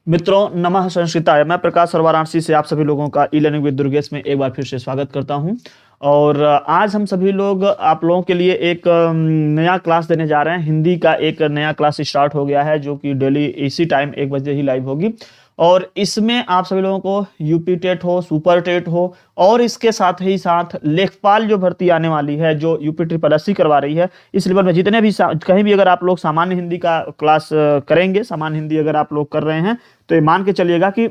मित्रों, नमः संस्कृताय। मैं प्रकाश वाराणसी से आप सभी लोगों का ई लर्निंग विद दुर्गेश में एक बार फिर से स्वागत करता हूं। और आज हम सभी लोग आप लोगों के लिए एक नया क्लास देने जा रहे हैं। हिंदी का एक नया क्लास स्टार्ट हो गया है जो कि डेली इसी टाइम 1 बजे ही लाइव होगी। और इसमें आप सभी लोगों को यूपी टेट हो, सुपर टेट हो और इसके साथ ही साथ लेखपाल जो भर्ती आने वाली है, जो यूपी ट्रिपल एससी करवा रही है, इस लेवल में जितने भी कहीं भी अगर आप लोग सामान्य हिंदी का क्लास करेंगे, सामान्य हिंदी अगर आप लोग कर रहे हैं तो ये मान के चलिएगा कि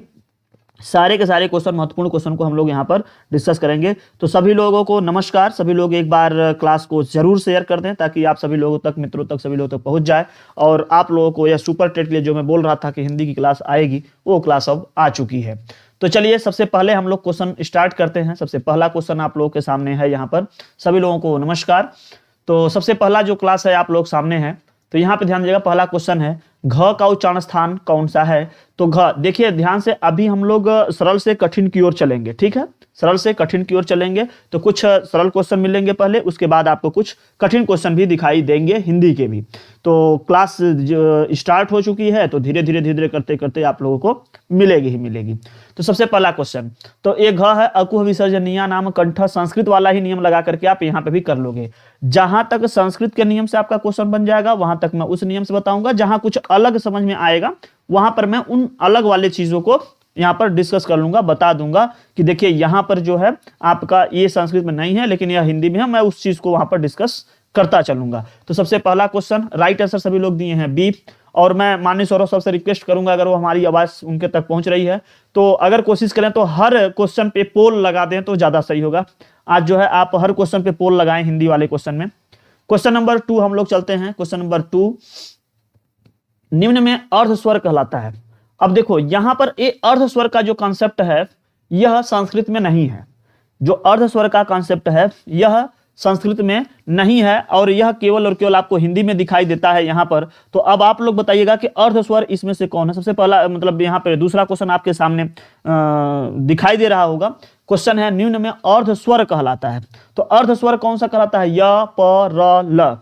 सारे के सारे क्वेश्चन, महत्वपूर्ण क्वेश्चन को हम लोग यहाँ पर डिस्कस करेंगे। तो सभी लोगों को नमस्कार। सभी लोग एक बार क्लास को जरूर शेयर कर दें ताकि आप सभी लोगों तक, मित्रों तक, सभी लोगों तक पहुंच जाए। और आप लोगों को यह सुपर टेट के लिए जो मैं बोल रहा था कि हिंदी की क्लास आएगी, वो क्लास अब आ चुकी है। तो चलिए सबसे पहले हम लोग क्वेश्चन स्टार्ट करते हैं। सबसे पहला क्वेश्चन आप लोगों के सामने है यहाँ पर। सभी लोगों को नमस्कार। तो सबसे पहला जो क्लास है आप लोग सामने है, तो यहाँ पे ध्यान दीजिएगा। पहला क्वेश्चन है, घ का उच्चारण स्थान कौन सा है? तो घ, देखिए ध्यान से, अभी हम लोग सरल से कठिन की ओर चलेंगे, ठीक है? सरल से कठिन की ओर चलेंगे तो कुछ सरल क्वेश्चन मिलेंगे पहले, उसके बाद आपको कुछ कठिन क्वेश्चन भी दिखाई देंगे हिंदी के भी। तो क्लास स्टार्ट हो चुकी है, तो धीरे धीरे धीरे धीरे करते करते आप लोगों को मिलेगी ही मिलेगी। तो सबसे पहला क्वेश्चन, तो एक घ है, अकुह विसर्जनीय नाम कंठ, संस्कृत वाला ही नियम लगा करके आप यहाँ पे भी कर लोगे। जहां तक संस्कृत के नियम से आपका क्वेश्चन बन जाएगा, वहां तक मैं उस नियम से बताऊंगा। जहां कुछ अलग समझ में आएगा, वहां पर मैं उन अलग वाले चीजों को यहां पर डिस्कस कर लूंगा, बता दूंगा कि देखिए यहां पर जो है आपका ये संस्कृत में नहीं है लेकिन यह हिंदी में है, मैं उस चीज को वहां पर डिस्कस करता चलूंगा। तो सबसे पहला क्वेश्चन, राइट आंसर सभी लोग दिए हैं बी। और मैं माननीय सौरभ साहब से रिक्वेस्ट करूंगा, अगर वो हमारी आवाज उनके तक पहुंच रही है तो अगर कोशिश करें तो हर क्वेश्चन पे पोल लगा दें तो ज्यादा सही होगा। आज जो है आप हर क्वेश्चन पे पोल लगाएं हिंदी वाले क्वेश्चन में। क्वेश्चन नंबर 2 हम लोग चलते हैं। क्वेश्चन नंबर 2, निम्न में अर्ध स्वर कहलाता है। अब देखो यहां पर ये अर्ध स्वर का जो कॉन्सेप्ट है यह संस्कृत में नहीं है। जो अर्ध स्वर का कॉन्सेप्ट है यह संस्कृत में नहीं है और यह केवल और केवल आपको हिंदी में दिखाई देता है यहां पर। तो अब आप लोग बताइएगा कि अर्ध स्वर इसमें से कौन है। सबसे पहला मतलब यहां पर दूसरा क्वेश्चन आपके सामने दिखाई दे रहा होगा। क्वेश्चन है, निम्न में अर्ध स्वर कहलाता है। तो अर्ध स्वर कौन सा कहलाता है? य, प, र, ल।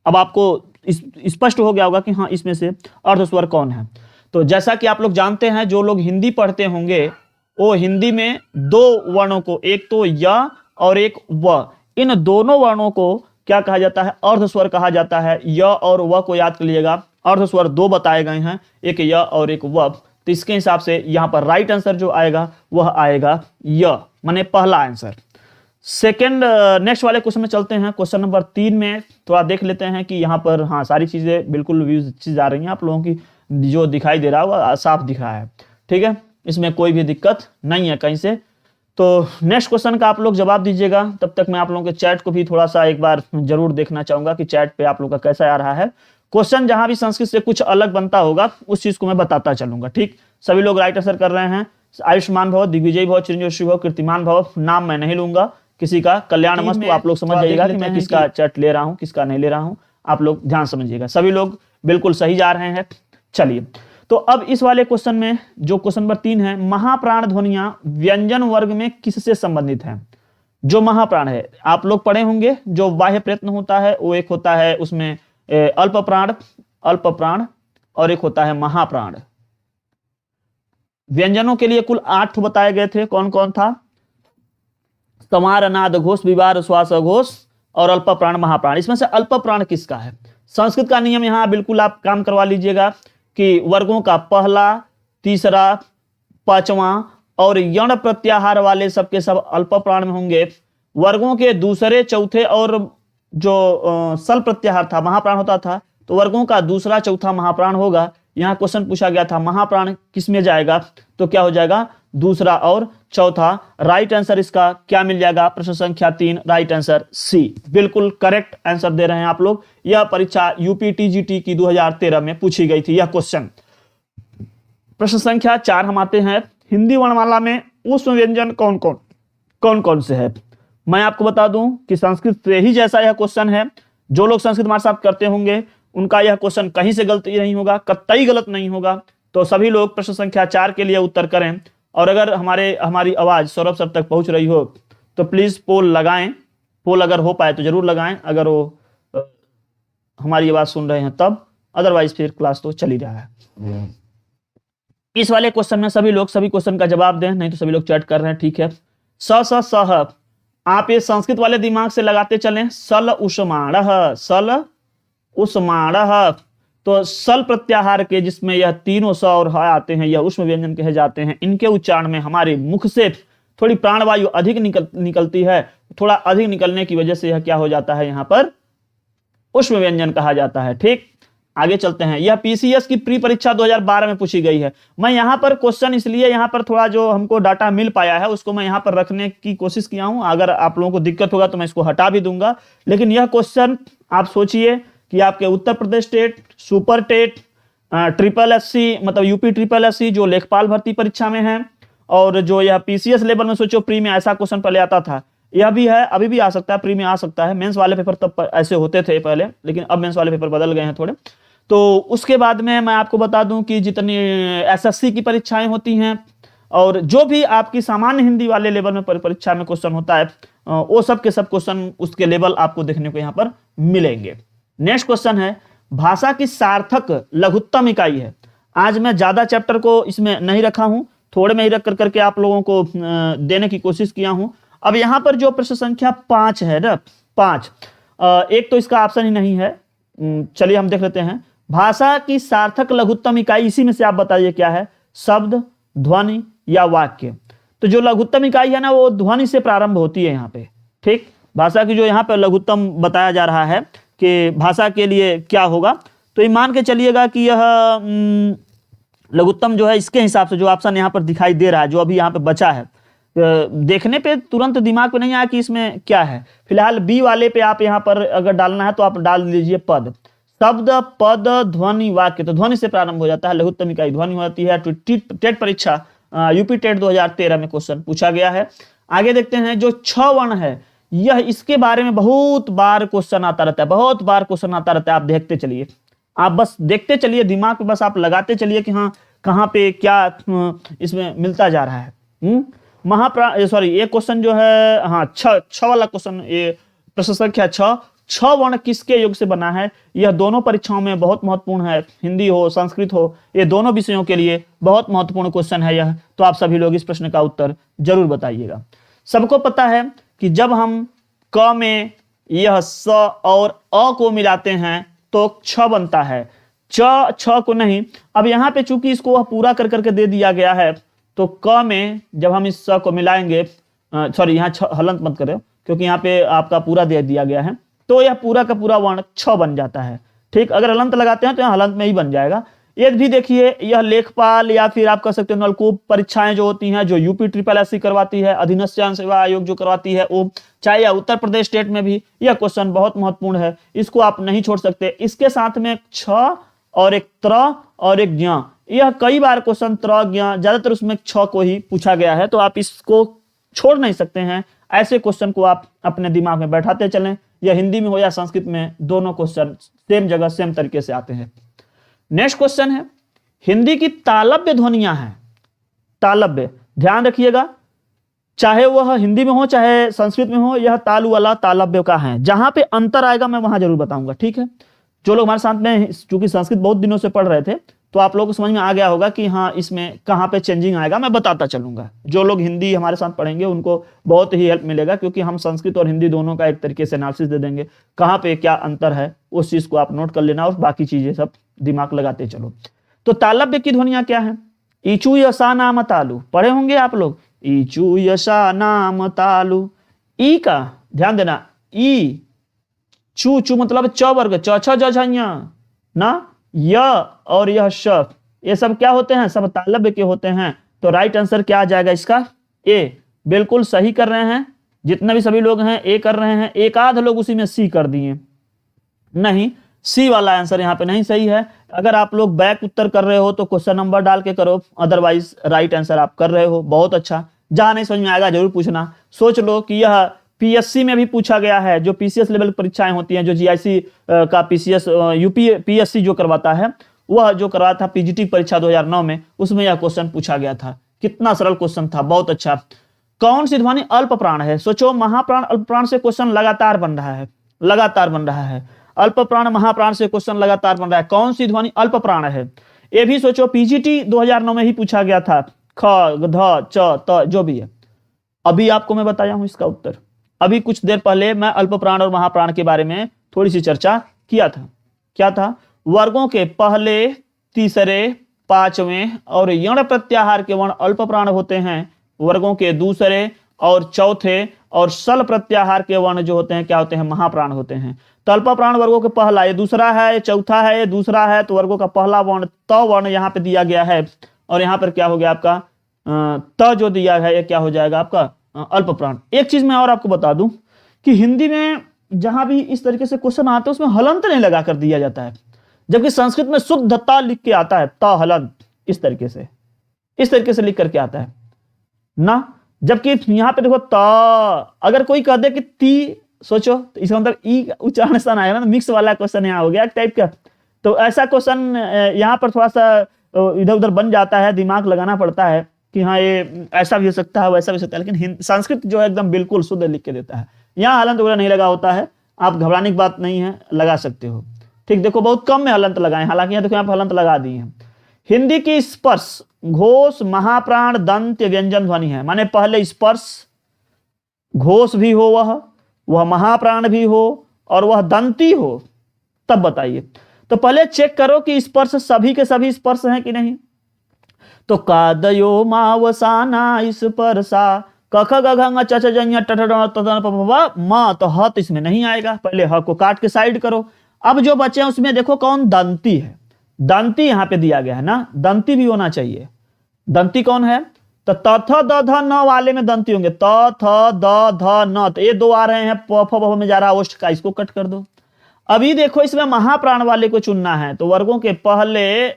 अब आपको स्पष्ट हो गया होगा कि हाँ इसमें से अर्ध स्वर कौन है। तो जैसा कि आप लोग जानते हैं, जो लोग हिंदी पढ़ते होंगे वो हिंदी में दो वर्णों को, एक तो य और एक व, इन दोनों वर्णों को क्या कहा जाता है? अर्ध स्वर कहा जाता है। य और व को याद कर लीजिएगा। अर्ध स्वर दो बताए गए हैं, एक य और एक व। तो इसके हिसाब से यहां पर राइट आंसर जो आएगा वह आएगा य, माने पहला आंसर। सेकेंड, नेक्स्ट वाले क्वेश्चन में चलते हैं। क्वेश्चन नंबर 3 में थोड़ा देख लेते हैं कि यहाँ पर हाँ सारी चीजें बिल्कुल व्यूज चीज आ रही हैं आप लोगों की, जो दिखाई दे रहा है वह साफ दिख रहा है, ठीक है? इसमें कोई भी दिक्कत नहीं है कहीं से। तो नेक्स्ट क्वेश्चन का आप लोग जवाब दीजिएगा। तब तक मैं आप लोगों के चैट को भी थोड़ा सा एक बार जरूर देखना चाहूंगा कि चैट पे आप लोग का कैसा आ रहा है। क्वेश्चन जहां भी संस्कृत से कुछ अलग बनता होगा उस चीज को मैं बताता चलूंगा, ठीक? सभी लोग राइट आंसर कर रहे हैं। आयुष्मान भव, दिग्विजय भव, चिरंजीवी भव, कीर्तिमान भव। नाम मैं नहीं लूंगा किसी का, कल्याण मस्त। तो आप लोग समझ जाइएगा कि मैं किसका चैट ले रहा हूं, किसका नहीं ले रहा हूं। आप लोग ध्यान समझिएगा। सभी लोग बिल्कुल सही जा रहे हैं। चलिए, तो अब इस वाले क्वेश्चन में जो क्वेश्चन नंबर 3 है, महाप्राण ध्वनियां व्यंजन वर्ग में किससे संबंधित हैं? जो महाप्राण है आप लोग पढ़े होंगे, जो बाह्य प्रयत्न होता है वो एक होता है उसमें अल्प प्राण और एक होता है महाप्राण। व्यंजनों के लिए कुल 8 बताए गए थे। कौन कौन था? समार, अनाद घोष, विवार, श्वास घोष और अल्प प्राण, महाप्राण। इसमें से अल्प प्राण किसका है? संस्कृत का नियम यहां बिल्कुल आप काम करवा लीजिएगा कि वर्गों का पहला, तीसरा, पांचवा और यण प्रत्याहार वाले सबके सब अल्प प्राण में होंगे। वर्गों के दूसरे, चौथे और जो सल प्रत्याहार था, महाप्राण होता था, तो वर्गों का दूसरा, चौथा महाप्राण होगा। यहां क्वेश्चन पूछा गया था महाप्राण किस में जाएगा, तो क्या हो जाएगा? दूसरा और चौथा। राइट आंसर इसका क्या मिल जाएगा? प्रश्न संख्या 3, राइट आंसर सी। बिल्कुल करेक्ट आंसर दे रहे हैं आप लोग। यह परीक्षा यूपी टीजीटी की 2013 में पूछी गई थी यह क्वेश्चन। प्रश्न संख्या 4 हम आते हैं। हिंदी वर्णमाला में ऊष्म व्यंजन कौन कौन से है? मैं आपको बता दूं कि संस्कृत से ही जैसा यह क्वेश्चन है। जो लोग संस्कृत हमारे साथ करते होंगे उनका यह क्वेश्चन कहीं से गलती नहीं होगा, कतई गलत नहीं होगा। तो सभी लोग प्रश्न संख्या 4 के लिए उत्तर करें। और अगर हमारी आवाज सौरभ सर तक पहुंच रही हो तो प्लीज पोल लगाएं। पोल अगर हो पाए तो जरूर लगाएं, अगर वो हमारी आवाज सुन रहे हैं तब। अदरवाइज फिर क्लास तो चल ही रहा है। इस वाले क्वेश्चन में सभी लोग सभी क्वेश्चन का जवाब दें, नहीं तो सभी लोग चैट कर रहे हैं, ठीक है। सह, आप ये संस्कृत वाले दिमाग से लगाते चलें। सल उष्माणः, सल उष्माणः, तो सल प्रत्याहार के जिसमें यह तीनों स और ह आते हैं, यह उष्म व्यंजन कहे जाते हैं। इनके उच्चारण में हमारे मुख से थोड़ी प्राणवायु अधिक निकलती है, थोड़ा अधिक निकलने की वजह से यह क्या हो जाता है, यहाँ पर उष्म व्यंजन कहा जाता है। ठीक, आगे चलते हैं। यह पीसीएस की प्री परीक्षा 2012 में पूछी गई है। मैं यहाँ पर क्वेश्चन इसलिए यहाँ पर थोड़ा जो हमको डाटा मिल पाया है उसको मैं यहाँ पर रखने की कोशिश किया हूँ। अगर आप लोगों को दिक्कत होगा तो मैं इसको हटा भी दूंगा, लेकिन यह क्वेश्चन आप सोचिए कि आपके Uttar Pradesh TET, super TET, triple SC मतलब यूपी ट्रिपल एससी जो लेखपाल भर्ती परीक्षा में है, और जो यह पीसीएस लेवल में सोचो प्री में ऐसा क्वेश्चन पहले आता था, यह भी है, अभी भी आ सकता है, प्री में आ सकता है। मेंस वाले पेपर तब ऐसे होते थे पहले, लेकिन अब मेंस वाले पेपर बदल गए हैं थोड़े। तो उसके बाद में मैं आपको बता दूं कि जितनी एसएससी की परीक्षाएं होती हैं और जो भी आपकी सामान्य हिंदी वाले लेवल में परीक्षा में क्वेश्चन होता है, वो सब के सब क्वेश्चन उसके लेवल आपको देखने को यहाँ पर मिलेंगे। नेक्स्ट क्वेश्चन है, भाषा की सार्थक लघुत्तम इकाई है। आज मैं ज्यादा चैप्टर को इसमें नहीं रखा हूं, थोड़े में ही रख करके आप लोगों को देने की कोशिश किया हूं। अब यहां पर जो प्रश्न संख्या 5 है ना, 5, एक तो इसका ऑप्शन ही नहीं है। चलिए हम देख लेते हैं। भाषा की सार्थक लघुत्तम इकाई, इसी में से आप बताइए क्या है, शब्द, ध्वनि या वाक्य। तो जो लघुत्तम इकाई है ना वो ध्वनि से प्रारंभ होती है यहाँ पे। ठीक, भाषा की जो यहाँ पे लघुत्तम बताया जा रहा है कि भाषा के लिए क्या होगा, तो ये मान के चलिएगा कि यह लघुत्तम जो है इसके हिसाब से जो ऑप्शन यहाँ पर दिखाई दे रहा है, जो अभी यहाँ पे बचा है, देखने पे तुरंत दिमाग पे नहीं आया कि इसमें क्या है। फिलहाल बी वाले पे आप यहाँ पर अगर डालना है तो आप डाल लीजिए पद, शब्द, पद, ध्वनि, वाक्य। तो ध्वनि से प्रारंभ हो जाता है, लघुत्तम इकाई ध्वनि होती है। टेट परीक्षा यूपी टेट 2013 में क्वेश्चन पूछा गया है। आगे देखते हैं, जो 6 वर्ण है यह, इसके बारे में बहुत बार क्वेश्चन आता रहता है, बहुत बार क्वेश्चन आता रहता है। आप देखते चलिए, आप बस देखते चलिए, दिमाग पे बस आप लगाते चलिए कि हाँ कहाँ पे क्या इसमें मिलता जा रहा है। सॉरी, ये क्वेश्चन जो है, हाँ 6 वाला क्वेश्चन, ये प्रश्न संख्या 6 वर्ण किसके योग से बना है। यह दोनों परीक्षाओं में बहुत महत्वपूर्ण है, हिंदी हो संस्कृत हो, ये दोनों विषयों के लिए बहुत महत्वपूर्ण क्वेश्चन है यह। तो आप सभी लोग इस प्रश्न का उत्तर जरूर बताइएगा। सबको पता है कि जब हम क में यह स और अ को मिलाते हैं तो छ बनता है, छ को नहीं। अब यहाँ पे चूंकि इसको वह पूरा कर करके दे दिया गया है, तो क में जब हम इस स को मिलाएंगे, सॉरी यहाँ हलंत मत करें क्योंकि यहाँ पे आपका पूरा दे दिया गया है, तो यह पूरा का पूरा वर्ण छ बन जाता है। ठीक, अगर हलंत लगाते हैं तो यहाँ हलंत में ही बन जाएगा। एक भी देखिए, यह लेखपाल या फिर आप कह सकते हो नलकूप परीक्षाएं जो होती हैं, जो यूपी ट्रिपल एससी करवाती है, अधीनस्थ सेवा आयोग जो करवाती है वो, चाहे या उत्तर प्रदेश स्टेट में भी, यह क्वेश्चन बहुत महत्वपूर्ण है, इसको आप नहीं छोड़ सकते। इसके साथ में छ और एक त्र और एक ज्ञ, यह कई बार क्वेश्चन त्र ज्ञ, ज्यादातर उसमें छ को ही पूछा गया है, तो आप इसको छोड़ नहीं सकते हैं। ऐसे क्वेश्चन को आप अपने दिमाग में बैठाते चलें, या हिंदी में हो या संस्कृत में, दोनों क्वेश्चन सेम जगह सेम तरीके से आते हैं। नेक्स्ट क्वेश्चन है, हिंदी की तालव्य ध्वनियां हैं। तालव्य, ध्यान रखिएगा, चाहे वह हिंदी में हो चाहे संस्कृत में हो, यह तालु वाला तालव्य का है। जहां पे अंतर आएगा मैं वहां जरूर बताऊंगा। ठीक है, जो लोग हमारे साथ में चूंकि संस्कृत बहुत दिनों से पढ़ रहे थे, तो आप लोगों को समझ में आ गया होगा कि हाँ इसमें कहाँ पे चेंजिंग आएगा, मैं बताता चलूंगा। जो लोग हिंदी हमारे साथ पढ़ेंगे उनको बहुत ही हेल्प मिलेगा, क्योंकि हम संस्कृत और हिंदी दोनों का एक तरीके से एनालिसिस दे देंगे, कहाँ पे क्या अंतर है उस चीज को आप नोट कर लेना और बाकी चीजें सब दिमाग लगाते चलो। तो तालव्य की ध्वनियां क्या है? ईचू यशा नाम तालु, पढ़े होंगे आप लोग, ईचू यशा नाम तालु। ई का ध्यान देना, ई चू, चू मतलब च वर्ग, च छ ज झ ना, य और यह श, ये सब क्या होते हैं? सब तालव्य के होते हैं। तो राइट आंसर क्या आ जाएगा इसका? ए। बिल्कुल सही कर रहे हैं, जितने भी सभी लोग हैं ए कर रहे हैं। एक आध लोग उसी में सी कर दिए, नहीं, सी वाला आंसर यहाँ पे नहीं सही है। अगर आप लोग बैक उत्तर कर रहे हो तो क्वेश्चन नंबर डाल के करो, अदरवाइज राइट आंसर आप कर रहे हो, बहुत अच्छा। जहां नहीं समझ में आएगा जरूर पूछना। सोच लो कि यह पीएससी में भी पूछा गया है, जो पीसीएस लेवल परीक्षाएं होती हैं, जो जीआईसी का पीसीएस यूपी पीएससी जो करवाता है, वह जो करवाया था पीजीटी परीक्षा 2009 में, उसमें यह क्वेश्चन पूछा गया था। कितना सरल क्वेश्चन था, बहुत अच्छा। कौन सी ध्वनि अल्प प्राण है? सोचो, महाप्राण अल्प प्राण से क्वेश्चन लगातार बन रहा है, लगातार बन रहा है। अल्प प्राण महाप्राण से क्वेश्चन लगातार बन रहा है। कौन सी ध्वनि अल्प प्राण है? ये भी सोचो, पीजीटी 2009 में ही पूछा गया था, ख ध च त जो भी है। अभी आपको मैं बताया हूं इसका उत्तर। अभी कुछ देर पहले मैं अल्प प्राण और महाप्राण के बारे में थोड़ी सी चर्चा किया था। क्या था? वर्गों के पहले, तीसरे, पांचवें और यण प्रत्याहार के वर्ण अल्प प्राण होते हैं। वर्गों के दूसरे और चौथे और सल प्रत्याहार के वर्ण जो होते हैं क्या होते हैं? महाप्राण होते हैं। तो अल्प प्राण वर्गों के पहला, ये दूसरा है, ये चौथा है, ये दूसरा है, तो वर्गों का पहला वर्ण त वर्ण यहाँ पे दिया गया है, और यहाँ पर क्या हो गया आपका त जो दिया है ये क्या हो जाएगा आपका अल्प प्राण। एक चीज मैं और आपको बता दूं कि हिंदी में जहां भी इस तरीके से क्वेश्चन आते हैं उसमें हलंत नहीं लगा कर दिया जाता है, जबकि संस्कृत में शुद्धता लिख के आता है, त हलंत, इस तरीके से लिख करके आता है ना। जबकि यहाँ पे देखो त, अगर कोई कह दे कि ती, सोचो तो इसका मतलब ई उच्चारण स्थान आएगा ना, मिक्स वाला क्वेश्चन यहाँ हो गया टाइप का। तो ऐसा क्वेश्चन यहाँ पर थोड़ा सा इधर उधर बन जाता है, दिमाग लगाना पड़ता है कि हाँ ये ऐसा भी हो सकता है, वैसा भी हो सकता है, लेकिन संस्कृत जो है एकदम बिल्कुल शुद्ध लिख के देता है। यहाँ हलंत वगैरह नहीं लगा होता है, आप घबराने की बात नहीं है, लगा सकते हो। ठीक, देखो बहुत कम में हलंत लगाए, हालांकि यहाँ देखो यहाँ पर हलंत लगा दिए हैं। हिंदी की स्पर्श, घोष, महाप्राण, दंत, व्यंजन ध्वनि है, माने पहले स्पर्श, घोष भी हो, वह महाप्राण भी हो और वह दंती हो, तब बताइए। तो पहले चेक करो कि स्पर्श सभी के सभी स्पर्श हैं कि नहीं। तो कादयो मावसाना स्पर्शा, कख गघ च च ज ट ठ म, तो ह तो इसमें नहीं आएगा, पहले ह को काट के साइड करो। अब जो बचे हैं उसमें देखो कौन दंती है, दंती यहाँ पे दिया गया है ना, दंती भी होना चाहिए। दंती कौन है? तो त थ द ध न वाले में दंती होंगे, त थ द ध न, तो ये दो आ रहे हैं, प फ ब में जा रहा है ओष्ठ का, इसको कट कर दो। अभी देखो इसमें महाप्राण वाले को चुनना है, तो वर्गों के पहले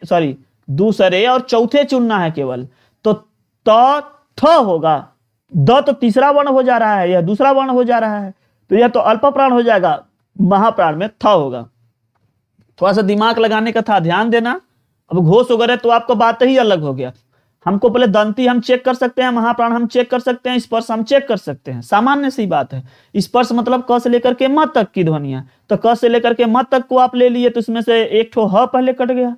दूसरे और चौथे चुनना है केवल, तो त थ होगा, द तो तीसरा वर्ण हो जा रहा है, यह दूसरा वर्ण हो जा रहा है, तो यह तो अल्प प्राण हो जाएगा, महाप्राण में थ होगा। थोड़ा सा दिमाग लगाने का था, ध्यान देना। अब घोष वगैरह तो आपका बात ही अलग हो गया। हमको पहले दंती हम चेक कर सकते हैं, महाप्राण हम चेक कर सकते हैं, स्पर्श हम चेक कर सकते हैं, सामान्य सी बात है। स्पर्श मतलब क से लेकर के म तक की ध्वनियां, तो क से लेकर के म तक को आप ले लिए, तो इसमें से एक ठो ह पहले कट गया।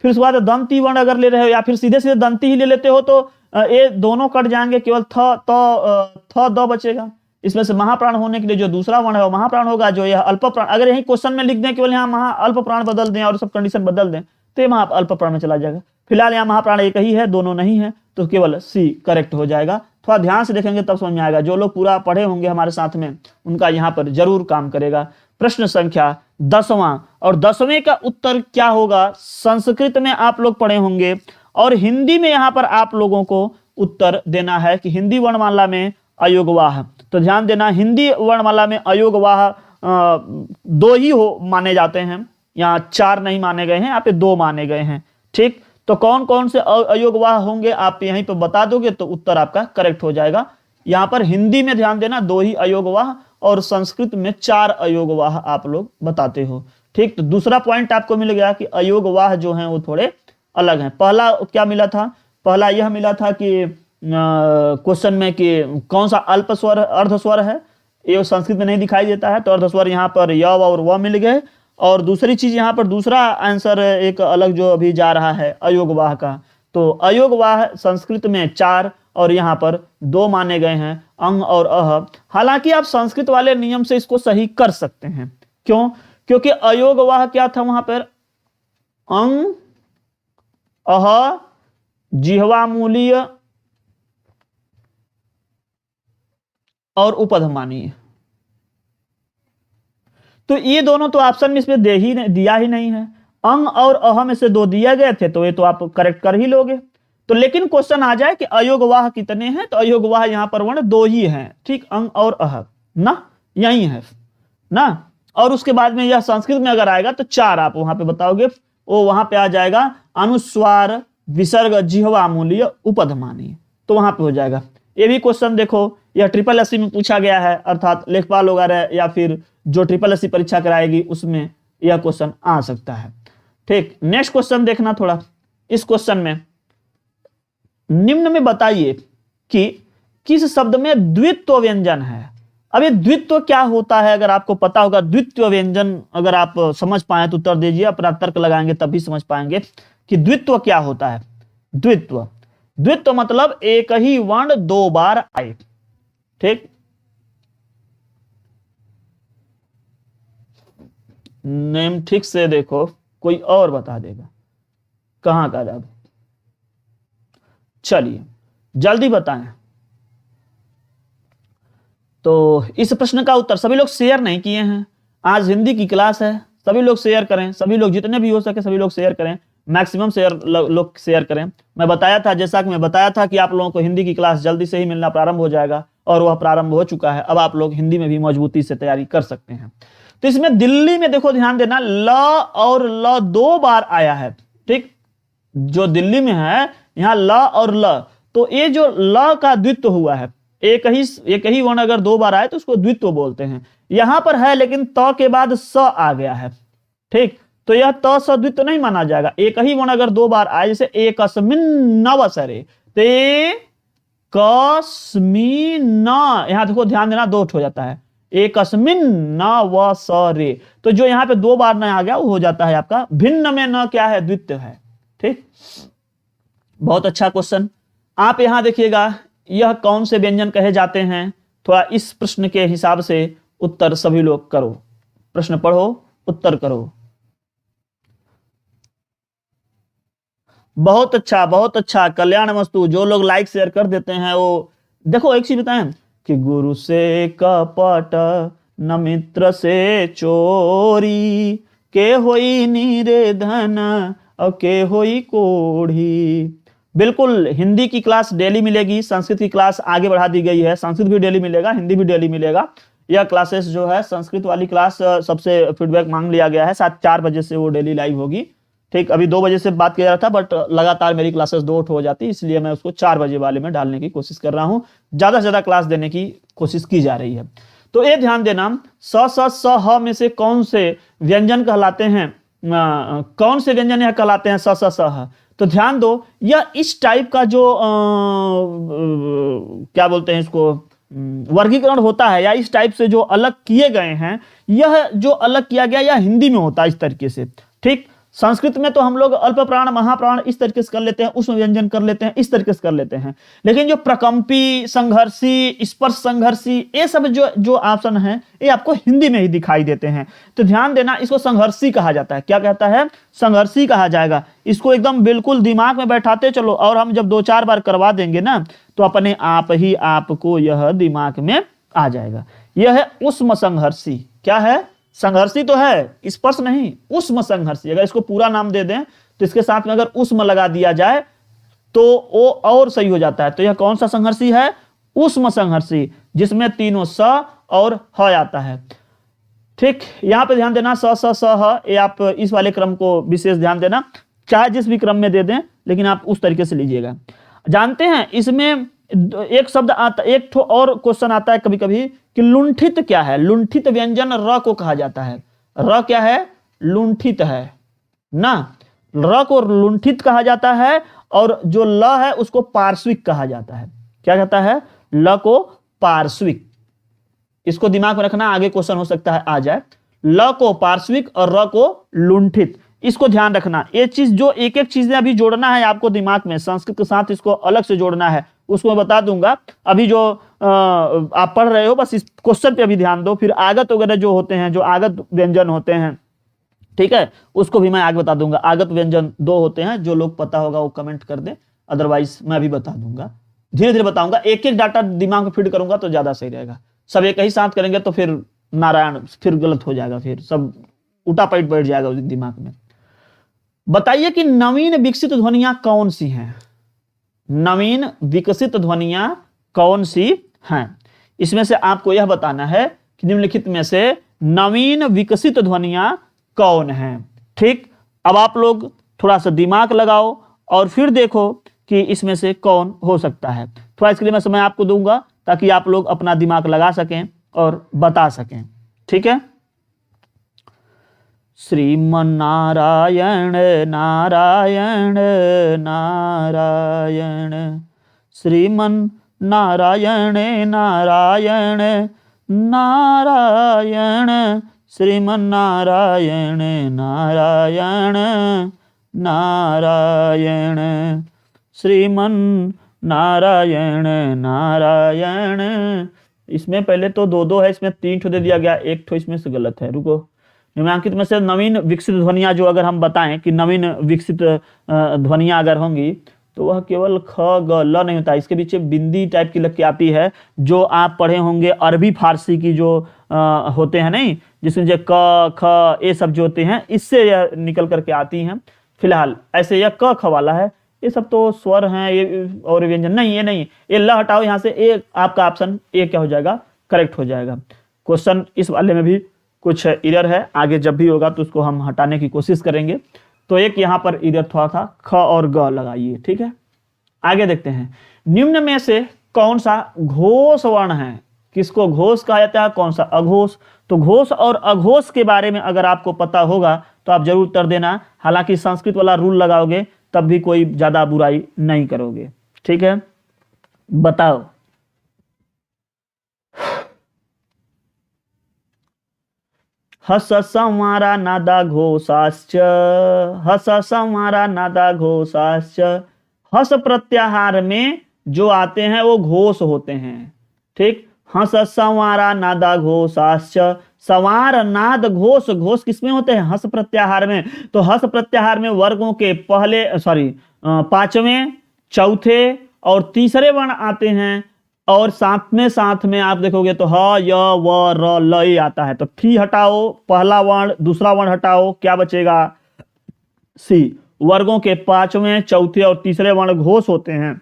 फिर उसके बाद दंती वर्ण अगर ले रहे हो या फिर सीधे सीधे दंती ही ले लेते हो तो ये दोनों कट जाएंगे, केवल थ द बचेगा। इसमें से महाप्राण होने के लिए जो दूसरा वर्ण है वो महाप्राण होगा, जो यह अल्प प्राण, अगर यही क्वेश्चन में लिख दें केवल यहाँ महा अल्प प्राण बदल दें और सब कंडीशन बदल दें तो ये अल्प प्राण में चला जाएगा। फिलहाल यहाँ महाप्राण एक ही है, दोनों नहीं है, तो केवल सी करेक्ट हो जाएगा। थोड़ा ध्यान से देखेंगे तब समझ में आएगा, जो लोग पूरा पढ़े होंगे हमारे साथ में उनका यहाँ पर जरूर काम करेगा। प्रश्न संख्या 10वां, और 10वें का उत्तर क्या होगा? संस्कृत में आप लोग पढ़े होंगे और हिंदी में यहाँ पर आप लोगों को उत्तर देना है कि हिंदी वर्णमाला में अयोगवाह। तो ध्यान देना, हिंदी वर्णमाला में अयोगवाह 2 ही हो माने जाते हैं, यहाँ 4 नहीं माने गए हैं, यहाँ पे 2 माने गए हैं। ठीक, तो कौन कौन से अयोगवाह होंगे आप यहीं पे बता दोगे तो उत्तर आपका करेक्ट हो जाएगा। यहाँ पर हिंदी में ध्यान देना 2 ही अयोगवाह और संस्कृत में 4 अयोगवाह आप लोग बताते हो। ठीक, तो दूसरा पॉइंट आपको मिल गया कि अयोगवाह जो हैं वो थोड़े अलग हैं। पहला क्या मिला था? पहला यह मिला था कि क्वेश्चन में कि कौन सा अल्प स्वर अर्ध स्वर है, ये संस्कृत में नहीं दिखाई देता है, तो अर्ध स्वर यहाँ पर य और व मिल गए। और दूसरी चीज यहाँ पर दूसरा आंसर एक अलग जो अभी जा रहा है अयोगवाह का, तो अयोगवाह संस्कृत में 4 और यहाँ पर 2 माने गए हैं, अंग और अह। हालांकि आप संस्कृत वाले नियम से इसको सही कर सकते हैं। क्यों? क्योंकि अयोगवाह क्या था वहां पर? अंग, अह, जिह्वा मूलीय और उपधमानीय, तो ये दोनों तो ऑप्शन में इसमें दिया ही नहीं है। अंग और अह में से 2 दिए गए थे, तो ये तो आप करेक्ट कर ही लोगे। तो लेकिन क्वेश्चन आ जाए कि अयोगवाह कितने हैं, तो अयोगवाह यहाँ पर वर्ण 2 ही हैं। ठीक, अंग और अह ना, यही है ना। और उसके बाद में यह संस्कृत में अगर आएगा तो 4 आप वहां पे बताओगे, वो वहां पे आ जाएगा अनुस्वार, विसर्ग, जिह्वा मूलीय, उपधमानीय, तो वहां पे हो जाएगा। ये भी क्वेश्चन देखो, यह SSSC में पूछा गया है, अर्थात लेखपाल वगैरह या फिर जो SSSC परीक्षा कराएगी उसमें यह क्वेश्चन आ सकता है। ठीक, नेक्स्ट क्वेश्चन देखना थोड़ा। इस क्वेश्चन में निम्न में बताइए कि किस शब्द में द्वित्व व्यंजन है। अब ये द्वित्व क्या होता है, अगर आपको पता होगा द्वित्व व्यंजन, अगर आप समझ पाए तो उत्तर दीजिए, अपना तर्क लगाएंगे तभी समझ पाएंगे कि द्वित्व क्या होता है। द्वित्व, द्वित्व मतलब एक ही वर्ण दो बार आए। ठीक, नेम ठीक से देखो, कोई और बता देगा कहां का जादू। चलिए जल्दी बताएं। तो इस प्रश्न का उत्तर सभी लोग शेयर नहीं किए हैं। आज हिंदी की क्लास है, सभी लोग शेयर करें, सभी लोग जितने भी हो सके सभी लोग शेयर करें, मैक्सिमम शेयर लोग शेयर करें। मैं बताया था, जैसा कि मैं बताया था कि आप लोगों को हिंदी की क्लास जल्दी से ही मिलना प्रारंभ हो जाएगा, और वह प्रारंभ हो चुका है। अब आप लोग हिंदी में भी मजबूती से तैयारी कर सकते हैं। तो इसमें दिल्ली में देखो, ध्यान देना, ल और ल दो बार आया है। ठीक, जो दिल्ली में है यहां ल और ल, तो ये जो ल का द्वित्व हुआ है, एक ही वर्ण अगर दो बार आए तो उसको द्वित्व बोलते हैं। यहां पर है लेकिन त के बाद स आ गया है। ठीक, तो यह त स द्वित्व नहीं माना जाएगा। एक ही वर्ण अगर दो बार आए, जैसे एकस्मिन नवसरे, ते कस्मिन न, यहां देखो ध्यान देना, दो हो जाता है, एकस्मिन नवसरे, तो जो यहां पे दो बार न आ गया वो हो जाता है आपका भिन्न में न क्या है, द्वित्व है। ठीक, बहुत अच्छा क्वेश्चन। आप यहां देखिएगा, यह कौन से व्यंजन कहे जाते हैं, थोड़ा इस प्रश्न के हिसाब से उत्तर सभी लोग करो, प्रश्न पढ़ो उत्तर करो। बहुत अच्छा, बहुत अच्छा, कल्याण मस्तु। जो लोग लाइक शेयर कर देते हैं वो, देखो एक चीज बताएं कि गुरु से कपट न मित्र से चोरी, के होई निरेधन और के होई कोढ़ी। बिल्कुल, हिंदी की क्लास डेली मिलेगी, संस्कृत की क्लास आगे बढ़ा दी गई है, संस्कृत भी डेली मिलेगा, हिंदी भी डेली मिलेगा। यह क्लासेस जो है, संस्कृत वाली क्लास सबसे फीडबैक मांग लिया गया है, 4 बजे से वो डेली लाइव होगी। ठीक, अभी 2 बजे से बात किया जा रहा था, बट लगातार मेरी क्लासेस 2 हो जाती, इसलिए मैं उसको 4 बजे वाले में डालने की कोशिश कर रहा हूँ। ज्यादा से ज्यादा क्लास देने की कोशिश की जा रही है। तो ये ध्यान देना, स ह में से कौन से व्यंजन कहलाते हैं, कौन से व्यंजन यह कहलाते हैं स ह। तो ध्यान दो, यह इस टाइप का जो क्या बोलते हैं इसको, वर्गीकरण होता है, या इस टाइप से जो अलग किए गए हैं, यह जो अलग किया गया यह हिंदी में होता है इस तरीके से। ठीक, संस्कृत में तो हम लोग अल्प प्राण महाप्राण इस तरीके से कर लेते हैं, उसमें व्यंजन कर लेते हैं, इस तरीके से कर लेते हैं। लेकिन जो प्रकंपी, संघर्षी, स्पर्श संघर्षी, ये सब जो ऑप्शन है ये आपको हिंदी में ही दिखाई देते हैं। तो ध्यान देना, इसको संघर्षी कहा जाता है। क्या कहता है, संघर्षी कहा जाएगा। इसको एकदम बिल्कुल दिमाग में बैठाते चलो, और हम जब 2-4 बार करवा देंगे ना, तो अपने आप ही आपको यह दिमाग में आ जाएगा। यह है उष्म संघर्षी। क्या है, संघर्षी तो है, स्पर्श नहीं, उष्म संघर्षी। अगर इसको पूरा नाम दे दें तो इसके साथ में अगर उष्म लगा दिया जाए तो वो और सही हो जाता है। तो यह कौन सा संघर्षी है, उष्म संघर्षी, जिसमें तीनों स और ह आता है। ठीक, यहां पे ध्यान देना, स ह, ये आप इस वाले क्रम को विशेष ध्यान देना, चाहे जिस भी क्रम में दे दें, लेकिन आप उस तरीके से लीजिएगा। जानते हैं इसमें एक शब्द आता, एक ठो और क्वेश्चन आता है कभी कभी कि लुंठित क्या है। लुंठित व्यंजन र को कहा जाता है। र क्या है, लुंठित है ना, र को लुंठित कहा जाता है, और जो ल है उसको पार्श्विक कहा जाता है। क्या कहता है, ल को पार्श्विक। इसको दिमाग में रखना, आगे क्वेश्चन हो सकता है आ जाए। ल को पार्श्विक और र को लुंठित, इसको ध्यान रखना। ये चीज जो एक एक चीजें अभी जोड़ना है आपको दिमाग में, संस्कृत के साथ इसको अलग से जोड़ना है, उसको मैं बता दूंगा। अभी जो आप पढ़ रहे हो बस इस क्वेश्चन पे अभी ध्यान दो, फिर आगत वगैरह जो होते हैं, जो आगत व्यंजन होते हैं, ठीक है, उसको भी मैं आगे बता दूंगा। आगत व्यंजन 2 होते हैं, जो लोग पता होगा वो कमेंट कर दे, अदरवाइज मैं भी बता दूंगा, धीरे धीरे बताऊंगा। एक एक डाटा दिमाग में फीड करूंगा तो ज्यादा सही रहेगा। सब एक ही साथ करेंगे तो फिर नारायण, फिर गलत हो जाएगा, फिर सब उल्टा पैट बैठ जाएगा दिमाग में। बताइए कि नवीन विकसित ध्वनियां कौन सी हैं, नवीन विकसित ध्वनियां कौन सी हैं। इसमें से आपको यह बताना है कि निम्नलिखित में से नवीन विकसित ध्वनियां कौन हैं। ठीक, अब आप लोग थोड़ा सा दिमाग लगाओ और फिर देखो कि इसमें से कौन हो सकता है। थोड़ा इसके लिए मैं समय आपको दूंगा ताकि आप लोग अपना दिमाग लगा सकें और बता सकें। ठीक है, श्रीमन्नारायण नारायण नारायण, श्रीमन्नारायण नारायण नारायण श्रीमन नारायण नारायण नारायण श्रीमन नारायण नारायण। इसमें पहले तो दो है, इसमें 3 ठो दे दिया गया, 1 ठो इसमें से गलत है। रुको, निम्नांकित में से नवीन विकसित ध्वनियां जो अगर हम बताएं कि नवीन विकसित ध्वनियां अगर होंगी तो वह केवल ख ग ल नहीं होता, इसके पीछे बिंदी टाइप की लग के आती है, जो आप पढ़े होंगे अरबी फारसी की जो होते हैं नहीं, जिसमें जो क ख ये सब जो होते हैं इससे यह निकल करके आती हैं। फिलहाल ऐसे यह क ख वाला है, ये सब तो स्वर हैं ये और व्यंजन नहीं, ये नहीं, ये ल हटाओ यहाँ से, ए आपका ऑप्शन ए क्या हो जाएगा, करेक्ट हो जाएगा। क्वेश्चन इस वाले में भी कुछ एरर है, आगे जब भी होगा तो उसको हम हटाने की कोशिश करेंगे। तो एक यहाँ पर एरर थोड़ा था, ख और ग लगाइए, ठीक है। आगे देखते हैं, निम्न में से कौन सा घोष वर्ण है, किसको घोष कहा जाता है, कौन सा अघोष। तो घोष और अघोष के बारे में अगर आपको पता होगा तो आप जरूर उत्तर देना, हालांकि संस्कृत वाला रूल लगाओगे तब भी कोई ज्यादा बुराई नहीं करोगे, ठीक है। बताओ, हस संवारा नादा घोषाश्च, हस संवारा नादा घोषाश्च। हस प्रत्याहार में जो आते हैं वो घोष होते हैं, ठीक। हस संवारा नादा घोषाश्च, संवार नाद घोष, घोष किसमें होते हैं, हस प्रत्याहार में। तो हस प्रत्याहार में वर्गों के पहले पांचवें, चौथे और तीसरे वर्ण आते हैं, और साथ में आप देखोगे तो ह य व र ल ये आता है। तो थी हटाओ, पहला वर्ण, दूसरा वर्ण हटाओ, क्या बचेगा, सी। वर्गों के पांचवें, चौथे और तीसरे वर्ण घोष होते हैं,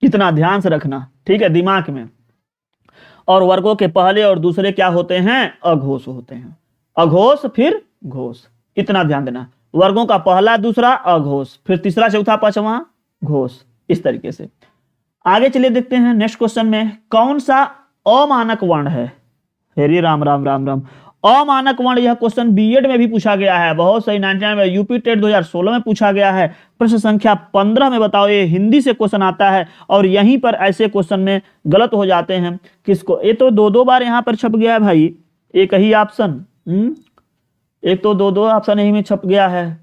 इतना ध्यान से रखना, ठीक है, दिमाग में। और वर्गों के पहले और दूसरे क्या होते हैं, अघोष होते हैं। अघोष फिर घोष, इतना ध्यान देना। वर्गों का पहला दूसरा अघोष, फिर तीसरा चौथा पांचवा घोष, इस तरीके से। आगे चलिए देखते हैं नेक्स्ट क्वेश्चन में, कौन सा अमानक वर्ण है। हेरी राम राम राम राम। अमानक वर्ण, यह क्वेश्चन बीएड में भी पूछा गया है, बहुत सही, 99 में, यूपी टेट 2016 में पूछा गया है, प्रश्न संख्या 15 में। बताओ, ये हिंदी से क्वेश्चन आता है और यहीं पर ऐसे क्वेश्चन में गलत हो जाते हैं। किसको, ये तो दो बार यहां पर छप गया है भाई, एक ही ऑप्शन, एक तो दो ऑप्शन यही में छप गया है।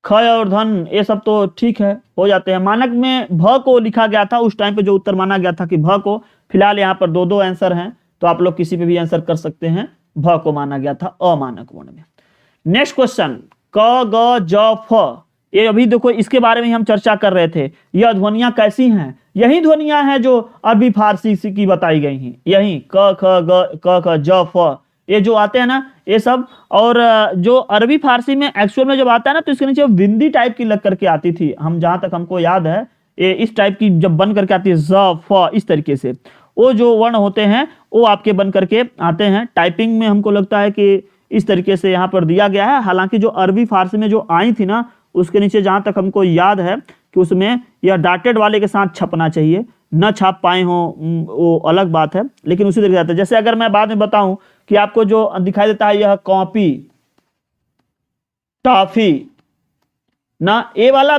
ख और धन ये सब तो ठीक है, हो जाते हैं। मानक में भ को लिखा गया था उस टाइम पे, जो उत्तर माना गया था कि भ को। फिलहाल यहाँ पर दो आंसर हैं, तो आप लोग किसी पे भी आंसर कर सकते हैं। भ को माना गया था अमानक वर्ण में। नेक्स्ट क्वेश्चन, क ग ज फ, ये अभी देखो इसके बारे में हम चर्चा कर रहे थे। यह ध्वनियां कैसी हैं, यही ध्वनियां हैं जो अरबी फारसी की बताई गई हैं, यही क ख ग क ख ज फ, ये जो आते हैं ना ये सब। और जो अरबी फारसी में एक्चुअल में जब आता है ना, तो इसके नीचे बिंदी टाइप की लग करके आती थी, हम जहां तक हमको याद है, ये इस टाइप की जब बन करके आती है, ज फ, इस तरीके से वो जो वर्ण होते हैं वो आपके बन करके आते हैं। टाइपिंग में हमको लगता है कि इस तरीके से यहाँ पर दिया गया है। हालांकि जो अरबी फारसी में जो आई थी ना, उसके नीचे जहां तक हमको याद है कि उसमें यह डाटेड वाले के साथ छपना चाहिए, न छाप पाए हो वो अलग बात है, लेकिन उसी तरीके से। जैसे अगर मैं बाद में बताऊं कि आपको जो दिखाई देता है यह कॉपी, टॉफी ना, ए वाला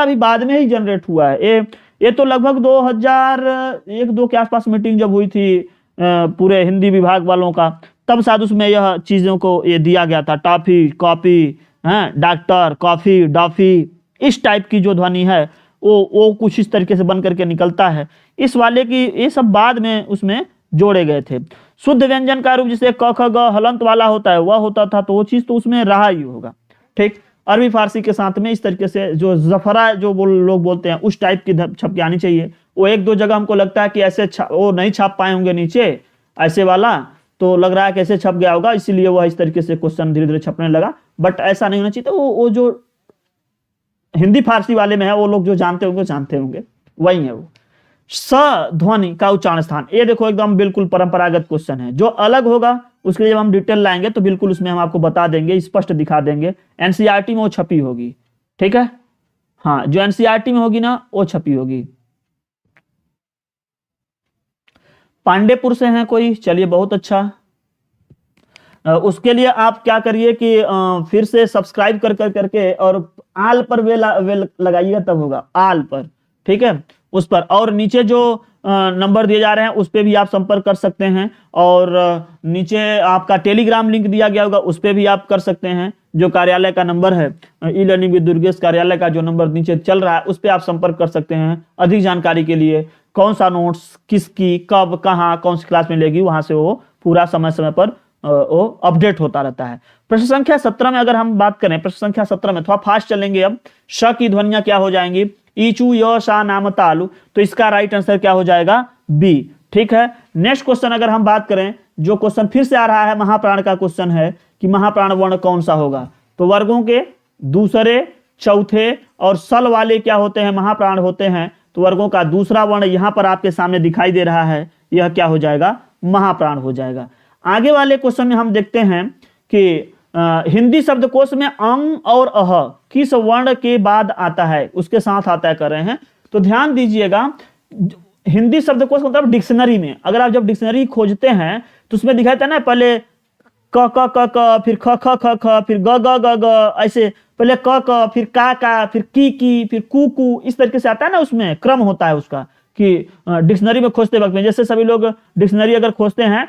भी बाद में ही जनरेट हुआ है। ये तो लगभग 2001-2 के आसपास मीटिंग जब हुई थी पूरे हिंदी विभाग वालों का, तब शायद उसमें यह चीजों को ये दिया गया था, टॉफी, कॉपी, डॉक्टर, कॉफी, डॉफी, इस टाइप की जो ध्वनि है वो कुछ इस तरीके से बन करके निकलता है। इस वाले की ये सब बाद में उसमें जोड़े गए थे। शुद्ध व्यंजन का रूप जिसे क ख ग हलंत वाला होता है वह होता था, तो वो चीज तो उसमें रहा ही होगा, ठीक। अरबी फारसी के साथ में इस तरीके से जो जफरा जो लोग बोलते हैं उस टाइप की छप के आनी चाहिए। वो 1-2 जगह हमको लगता है कि ऐसे वो नहीं छाप पाए होंगे नीचे ऐसे वाला, तो लग रहा है कैसे छप गया होगा, इसीलिए वह इस तरीके से क्वेश्चन धीरे धीरे छपने लगा। बट ऐसा नहीं होना चाहिए। तो वो जो हिंदी फारसी वाले में है वो लोग जो जानते होंगे वही है वो। स ध्वनि का उच्चारण स्थान, ये देखो एकदम बिल्कुल परंपरागत क्वेश्चन है। जो अलग होगा उसके लिए जब हम डिटेल लाएंगे तो बिल्कुल उसमें हम आपको बता देंगे, स्पष्ट दिखा देंगे। एनसीईआरटी में वो छपी होगी, ठीक है, हाँ, जो एनसीईआरटी में होगी ना वो छपी होगी। पांडेपुर से हैं कोई, चलिए बहुत अच्छा। उसके लिए आप क्या करिए कि फिर से सब्सक्राइब करके और आल पर वे लगाइएगा, तब होगा आल पर, ठीक है, उस पर। और नीचे जो नंबर दिए जा रहे हैं उस पर भी आप संपर्क कर सकते हैं, और नीचे आपका टेलीग्राम लिंक दिया गया होगा उस पर भी आप कर सकते हैं। जो कार्यालय का नंबर है, ई लर्निंग विद दुर्गेश कार्यालय का जो नंबर नीचे चल रहा है उस पर आप संपर्क कर सकते हैं अधिक जानकारी के लिए। कौन सा नोट्स किसकी कब कहाँ कौन सी क्लास में लेगी, वहां से वो पूरा समय समय पर वो अपडेट होता रहता है। प्रश्न संख्या 17 में अगर हम बात करें, प्रश्न संख्या 17 में थोड़ा फास्ट चलेंगे। अब श की ध्वनियां क्या हो जाएंगी, ईचू य शा नाम तालु, तो इसका राइट आंसर क्या हो जाएगा, बी। ठीक है, नेक्स्ट क्वेश्चन अगर हम बात करें, जो क्वेश्चन फिर से आ रहा है महाप्राण का क्वेश्चन है कि महाप्राण वर्ण कौन सा होगा। तो वर्गों के दूसरे चौथे और सल वाले क्या होते हैं, महाप्राण होते हैं। तो वर्गों का दूसरा वर्ण यहां पर आपके सामने दिखाई दे रहा है, यह क्या हो जाएगा, महाप्राण हो जाएगा। आगे वाले क्वेश्चन में हम देखते हैं कि हिंदी शब्दकोश में अंग और अह किस वर्ण के बाद आता है, उसके साथ आता है कर रहे हैं। तो ध्यान दीजिएगा, हिंदी शब्दकोश मतलब डिक्शनरी में अगर आप जब डिक्शनरी खोजते हैं तो उसमें दिखाई देता है ना, पहले क क क क, फिर ख ख ख ख, फिर ग ग ग ग, ऐसे पहले क क, फिर का, फिर की, फिर कू, इस तरीके से आता है ना, उसमें क्रम होता है उसका कि डिक्शनरी में खोजते वक्त में, जैसे सभी लोग डिक्शनरी अगर खोजते हैं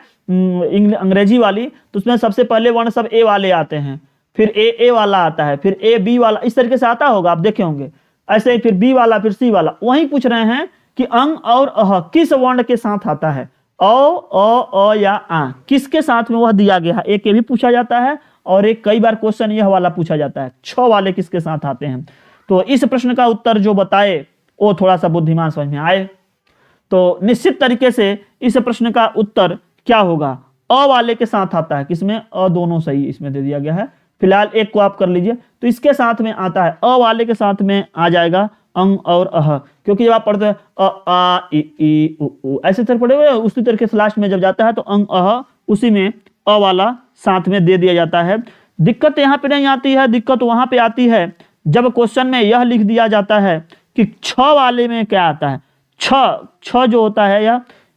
अंग्रेजी वाली तो उसमें सबसे पहले वर्ण सब ए वाले आते हैं, फिर ए वाला आता है, फिर ए बी वाला, इस तरीके से आता होगा, आप देखे होंगे। ऐसे ही फिर बी वाला, फिर सी वाला। वहीं पूछ रहे हैं कि अंग और अह किस वर्ण के साथ आता है, अ या आ, किसके साथ में वह दिया गया है। एक ये भी पूछा जाता है और एक कई बार क्वेश्चन यह वाला पूछा जाता है, छ वाले किसके साथ आते हैं। तो इस प्रश्न का उत्तर जो बताए वो थोड़ा सा बुद्धिमान समझ में आए तो निश्चित तरीके से इस प्रश्न का उत्तर क्या होगा, अ वाले के साथ आता है। किसमें, अ दोनों सही इसमें दे दिया गया है। फिलहाल एक को आप कर लीजिए, तो इसके साथ में आता है, अ वाले के साथ में आ जाएगा अंग और अह, क्योंकि जब आप पढ़ते हैं अ आ ई उ ऐसे तरह पढ़े हुए, उसी तरीके से लास्ट में जब जाता है तो अंग अह उसी में अ वाला साथ में दे दिया जाता है। दिक्कत यहाँ पे नहीं आती है, दिक्कत वहां पे आती है जब क्वेश्चन में यह लिख दिया जाता है कि छ वाले में क्या आता है, छ जो होता है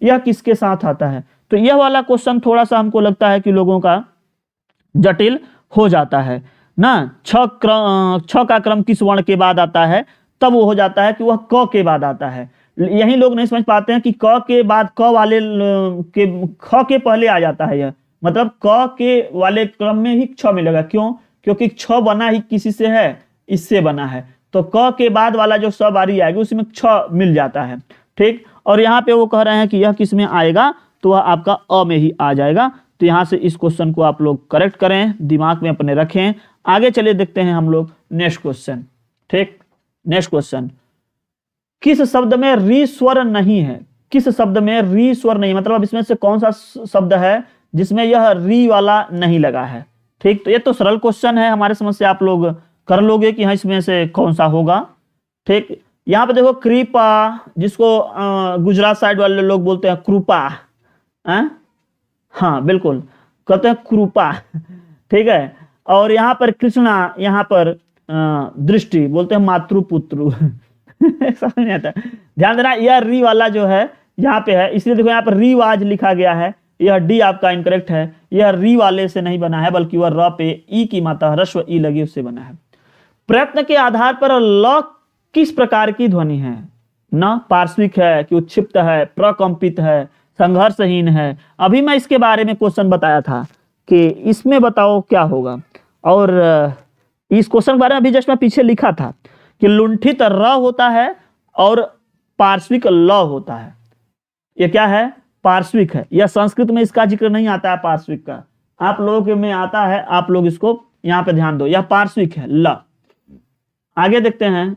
यह किसके साथ आता है। तो यह वाला क्वेश्चन थोड़ा सा हमको लगता है कि लोगों का जटिल हो जाता है ना। छ का क्रम किस वर्ण के बाद आता है, तब वो हो जाता है कि वह क के बाद आता है। यही लोग नहीं समझ पाते हैं कि क के बाद क वाले के ख के पहले आ जाता है। यह मतलब क के वाले क्रम में ही छ मिलेगा। क्यों, क्योंकि छ बना ही किसी से है, इससे बना है। तो क के बाद वाला जो स बारी आएगी उसमें छ मिल जाता है। ठीक, और यहाँ पे वो कह रहे हैं कि यह किस में आएगा, तो वह आपका अ में ही आ जाएगा। तो यहाँ से इस क्वेश्चन को आप लोग करेक्ट करें, दिमाग में अपने रखें। आगे चलिए देखते हैं हम लोग नेक्स्ट क्वेश्चन। ठीक, नेक्स्ट क्वेश्चन, किस शब्द में री स्वर नहीं है, किस शब्द में री स्वर नहीं, मतलब अब इसमें से कौन सा शब्द है जिसमें यह री वाला नहीं लगा है। ठीक, तो ये तो सरल क्वेश्चन है, हमारे समझ से आप लोग कर लोगे कि हाँ इसमें से कौन सा होगा। ठीक, यहाँ पे देखो कृपा, जिसको गुजरात साइड वाले लोग बोलते हैं कृपा, हाँ बिल्कुल कहते हैं कृपा। ठीक है, और यहाँ पर कृष्णा, यहाँ पर दृष्टि बोलते हैं मातृपुत्रु। समझ नहीं आता, ध्यान देना यह री वाला जो है यहाँ पे है, इसलिए देखो यहाँ पर रिवाज लिखा गया है। यह डी आपका इनकरेक्ट है, यह री वाले से नहीं बना है बल्कि वह र पे ई की मात्रा ह्रस्व ई लगी उससे बना है। प्रयत्न के आधार पर ल किस प्रकार की ध्वनि है, न पार्श्विक है कि उत्क्षिप्त है, प्रकंपित है, संघर्षहीन है। अभी मैं इसके बारे में क्वेश्चन बताया था कि इसमें बताओ क्या होगा, और इस क्वेश्चन के बारे में अभी जस्ट मैं पीछे लिखा था कि लुंठित र होता है और पार्श्विक ल होता है। ये क्या है, पार्श्विक है। यह संस्कृत में इसका जिक्र नहीं आता है पार्श्विक का, आप लोगों के में आता है, आप लोग इसको यहाँ पे ध्यान दो, यह पार्श्विक है ल। आगे देखते हैं।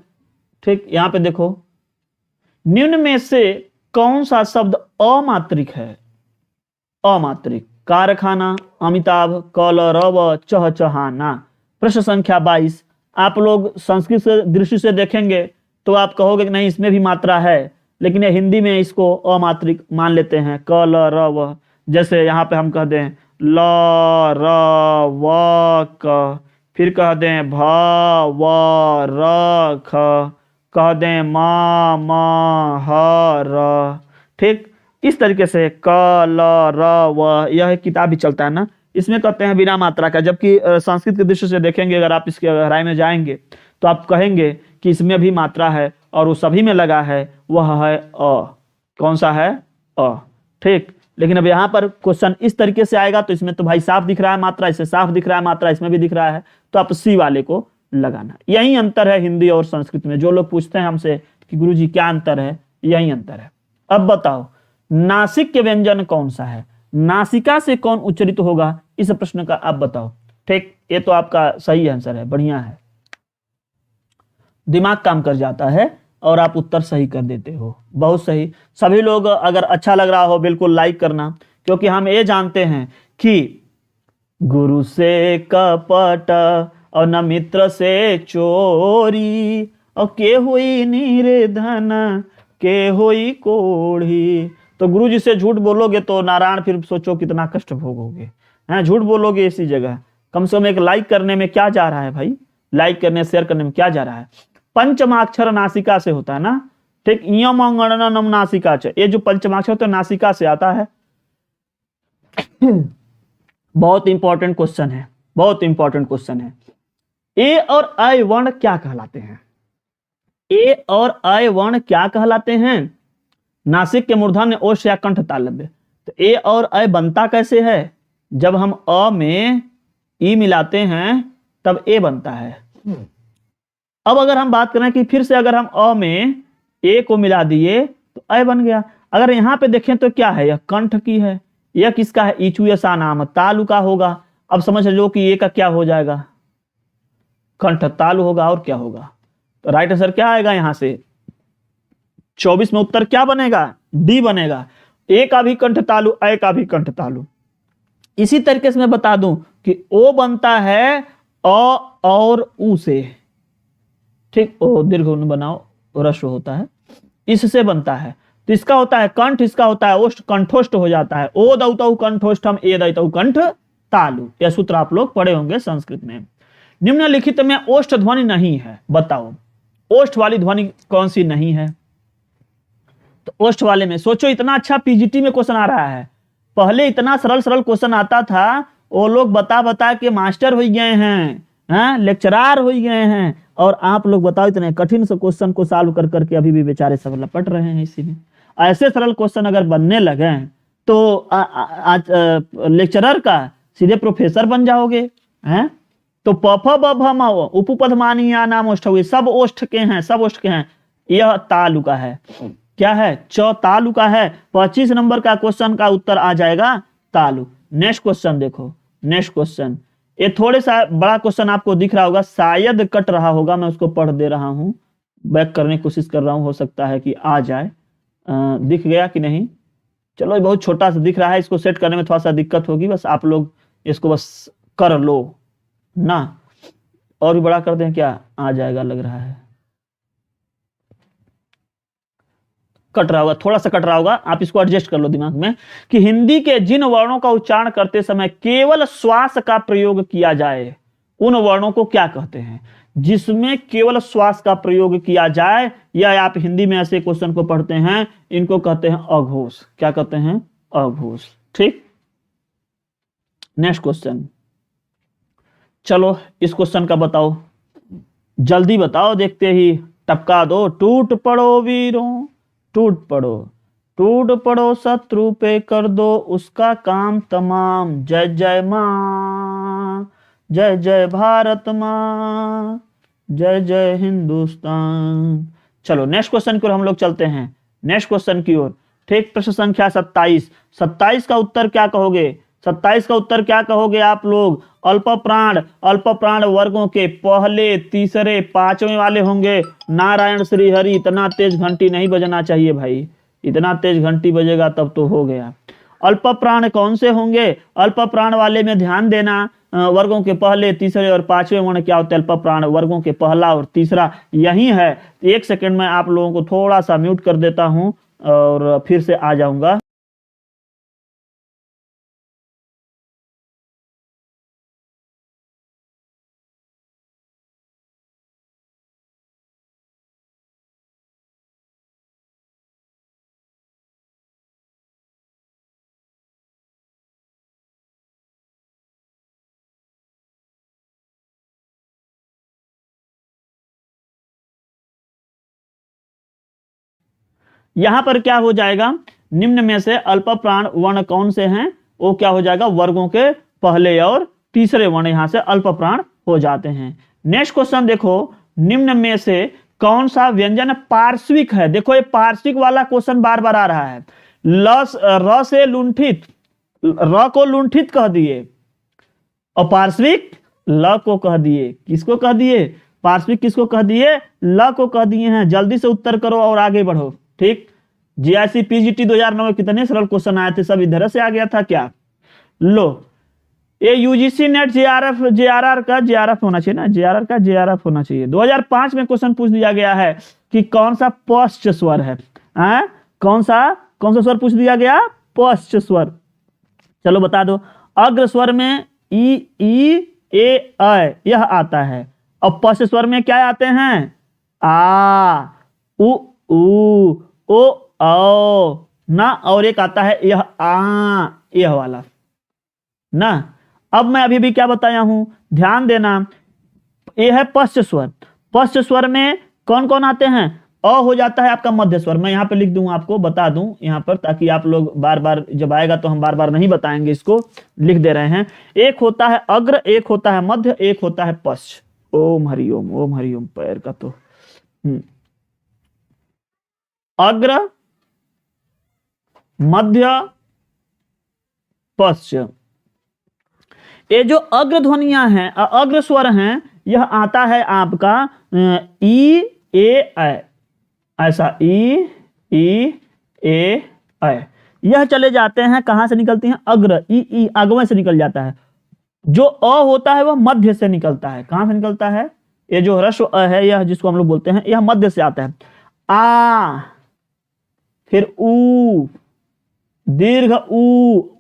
ठीक, यहाँ पे देखो, निम्न में से कौन सा शब्द अमात्रिक है, अमात्रिक, कारखाना, अमिताभ, कलरव, चहचहाना। प्रश्न संख्या 22। आप लोग संस्कृत से दृष्टि से देखेंगे तो आप कहोगे कि नहीं इसमें भी मात्रा है, लेकिन ये हिंदी में इसको अमात्रिक मान लेते हैं। कलरव, जैसे यहाँ पे हम कह दें ल र व क, फिर कह दें भ व र ख, कह दें मा म ह र। ठीक, इस तरीके से क ल र व, यह किताब भी चलता है ना, इसमें कहते हैं बिना मात्रा का। जबकि संस्कृत की दृष्टि से देखेंगे, अगर आप इसके गहराई में जाएंगे तो आप कहेंगे कि इसमें भी मात्रा है और वो सभी में लगा है, वह है अ। कौन सा है? अ। ठीक, लेकिन अब यहां पर क्वेश्चन इस तरीके से आएगा तो इसमें तो भाई साफ दिख रहा है मात्रा, इससे साफ दिख रहा है मात्रा, इसमें भी दिख रहा है, तो आप सी वाले को लगाना। यही अंतर है हिंदी और संस्कृत में। जो लोग पूछते हैं हमसे कि गुरुजी क्या अंतर है, यही अंतर है। अब बताओ नासिक के व्यंजन कौन सा है, नासिका से कौन उच्चरित होगा, इस प्रश्न का आप बताओ। ठीक, ये तो आपका सही आंसर है, बढ़िया है, दिमाग काम कर जाता है और आप उत्तर सही कर देते हो, बहुत सही। सभी लोग अगर अच्छा लग रहा हो बिल्कुल लाइक करना, क्योंकि हम ये जानते हैं कि गुरु से कपट और न मित्र से चोरी, और के हुई निर्धन के हुई कोढ़ी। तो गुरु जी से झूठ बोलोगे तो नारायण फिर सोचो कितना कष्ट भोगोगे, हैं? झूठ बोलोगे इसी जगह, कम से कम एक लाइक करने में क्या जा रहा है भाई, लाइक करने शेयर करने में क्या जा रहा है। पंचमाक्षर नासिका से होता है ना, ठीक, यम अंगणनम नासिका च, ये जो पंचमाक्षर तो नासिका से आता है। बहुत इंपॉर्टेंट क्वेश्चन है, बहुत इंपॉर्टेंट क्वेश्चन है। ए और अ वर्ण क्या कहलाते हैं? ए और अ वर्ण क्या कहलाते हैं? नासिक के मूर्धन्य ओष्ठ या कंठ तालव्य। तो ए और अ बनता कैसे है? जब हम अ में ई मिलाते हैं तब ए बनता है। अब अगर हम बात करें कि फिर से अगर हम अ में ए को मिला दिए तो अ बन गया। अगर यहां पे देखें तो क्या है, यह कंठ की है, यह किसका है? ईचु यसा नाम तालु का होगा। अब समझ लो कि ये का क्या हो जाएगा, कंठ तालु होगा, और क्या होगा? तो राइट आंसर क्या आएगा यहां से? 24 में उत्तर क्या बनेगा? डी बनेगा। ए का भी कंठ तालु, अ का भी कंठ तालु। इसी तरीके से मैं बता दूं कि ओ बनता है अ और उ से, ठीक, ओ दीर्घ बनाओ, रस्व होता है, इससे बनता है। तो इसका होता है कंठ, इसका होता है ओष्ठ, कंठोष्ठ हो जाता है। ओ दौतौ कंठोष्ठम ए दैतौ कंठ तालु। यह सूत्र आप लोग पढ़े होंगे संस्कृत में। निम्नलिखित में ओष्ठ ध्वनि नहीं है, बताओ ओष्ठ वाली ध्वनि कौन सी नहीं है? तो ओष्ठ वाले में सोचो, इतना अच्छा पीजीटी में क्वेश्चन आ रहा है, पहले इतना सरल सरल क्वेश्चन आता था, वो लोग बता बता के मास्टर हो गए हैं, लेक्चरार हो गए हैं, और आप लोग बताओ इतने कठिन से क्वेश्चन को सॉल्व कर करके अभी भी बेचारे सब लपट रहे हैं इसी में। ऐसे सरल क्वेश्चन अगर बनने लगे तो आज लेक्चरर का सीधे प्रोफेसर बन जाओगे, हैं? तो पफ बभ म उपपद मानिया नाम ओष्ठ हुए, सब ओष्ठ के हैं, सब ओष्ठ के हैं। यह तालु का है, क्या है? च तालु का है। 25 नंबर का क्वेश्चन का उत्तर आ जाएगा तालु। नेक्स्ट क्वेश्चन देखो, नेक्स्ट क्वेश्चन, ये थोड़े सा बड़ा क्वेश्चन आपको दिख रहा होगा, शायद कट रहा होगा, मैं उसको पढ़ दे रहा हूं, बैक करने की कोशिश कर रहा हूं, हो सकता है कि आ जाए। दिख गया कि नहीं? चलो, बहुत छोटा सा दिख रहा है, इसको सेट करने में थोड़ा सा दिक्कत होगी, बस आप लोग इसको बस कर लो ना। और भी बड़ा कर दें क्या? आ जाएगा लग रहा है, कट रहा होगा, थोड़ा सा कट रहा होगा, आप इसको एडजस्ट कर लो दिमाग में। कि हिंदी के जिन वर्णों का उच्चारण करते समय केवल श्वास का प्रयोग किया जाए, उन वर्णों को क्या कहते हैं? जिसमें केवल श्वास का प्रयोग किया जाए, या आप हिंदी में ऐसे क्वेश्चन को पढ़ते हैं, इनको कहते हैं अघोष। क्या कहते हैं? अघोष। ठीक, नेक्स्ट क्वेश्चन, चलो इस क्वेश्चन का बताओ, जल्दी बताओ, देखते ही टपका दो। टूट पड़ो वीरों, टूट पड़ो, टूट पड़ो शत्रु पे, कर दो उसका काम तमाम। जय जय माँ, जय जय भारत माँ, जय जय हिंदुस्तान। चलो नेक्स्ट क्वेश्चन की ओर हम लोग चलते हैं, नेक्स्ट क्वेश्चन की ओर। ठीक, प्रश्न संख्या 27। 27 का उत्तर क्या कहोगे? 27 का उत्तर क्या कहोगे आप लोग? अल्प प्राण, अल्प प्राण वर्गों के पहले, तीसरे, पांचवें वाले होंगे। नारायण श्री हरि, इतना तेज घंटी नहीं बजना चाहिए भाई, इतना तेज घंटी बजेगा तब तो हो गया। अल्प प्राण कौन से होंगे? अल्प प्राण वाले में ध्यान देना, वर्गों के पहले, तीसरे और पांचवें वर्ण क्या होते हैं? अल्प प्राण वर्गों के पहला और तीसरा यही है। एक सेकंड में आप लोगों को थोड़ा सा म्यूट कर देता हूं और फिर से आ जाऊंगा। यहां पर क्या हो जाएगा, निम्न में से अल्प प्राण वर्ण कौन से हैं, वो क्या हो जाएगा, वर्गों के पहले और तीसरे वर्ण यहां से अल्प प्राण हो जाते हैं। नेक्स्ट क्वेश्चन देखो, निम्न में से कौन सा व्यंजन पार्श्विक है। देखो ये पार्श्विक वाला क्वेश्चन बार बार आ रहा है। र से लुंठित, र को लुंठित कह दिए और पार्श्विक ल को कह दिए। किसको कह दिए, पार्श्विक किसको कह दिए, ल को कह दिए हैं। जल्दी से उत्तर करो और आगे बढ़ो। ठीक, जीआईसी पीजीटी 2009 में कितने सरल क्वेश्चन आए थे, सब इधर से आ गया था क्या। लो, ये यूजीसी नेट जेआरआर का होना चाहिए ना, जेआरआर का जेआरएफ होना चाहिए। 2005 में क्वेश्चन पूछ दिया गया है कि कौन सा पश्च स्वर है, कौन सा स्वर पूछ दिया गया, पश्च स्वर। चलो बता दो, अग्र स्वर में ई ए ऐ यह आता है, और पश्च स्वर में क्या आते हैं, आ उ ऊ ओ औ ना, और एक आता है यह आ, यह वाला ना। अब मैं अभी भी क्या बताया हूं, ध्यान देना, यह है पश्च स्वर। पश्च स्वर में कौन कौन आते हैं, अ हो जाता है आपका मध्य स्वर। मैं यहां पे लिख दूं, आपको बता दूं यहां पर, ताकि आप लोग बार बार जब आएगा तो हम बार बार नहीं बताएंगे, इसको लिख दे रहे हैं। एक होता है अग्र, एक होता है मध्य, एक होता है पश्च। ओम हरिओम, ओम हरिओम। पैर का तो अग्र, मध्य, पश्च। ये जो अग्र ध्वनियां हैं, अग्र स्वर हैं, यह आता है आपका ई ए ऐ, ऐसा ई ए ऐ। यह चले जाते हैं, कहां से निकलती हैं, अग्र, ई अग्र से निकल जाता है। जो अ होता है वह मध्य से निकलता है। कहां से निकलता है, ये जो ह्रस्व अ है, यह जिसको हम लोग बोलते हैं, यह मध्य से आता है। आ, फिर ऊ, दीर्घ ऊ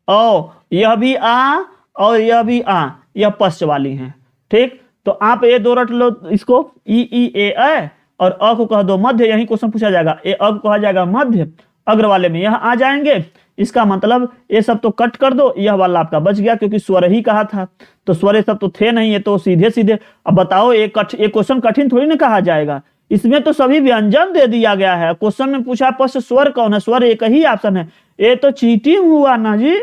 ओ, यह भी आ और यह भी आ, यह पश्च वाली हैं। ठीक, तो आप ये दो रट लो इसको, ई ए और अ को कह दो मध्य। यही क्वेश्चन पूछा जाएगा, ए अ को कहा जाएगा मध्य, अग्र वाले में यह आ जाएंगे। इसका मतलब ये सब तो कट कर दो, यह वाला आपका बच गया, क्योंकि स्वर ही कहा था, तो स्वर ये सब तो थे नहीं, ये तो सीधे सीधे। अब बताओ, एक क्वेश्चन कठिन थोड़ी ना कहा जाएगा, इसमें तो सभी व्यंजन दे दिया गया है। क्वेश्चन में पूछा पश्च स्वर कौन है, स्वर एक ही ऑप्शन है। ये तो चीटिंग हुआ ना जी,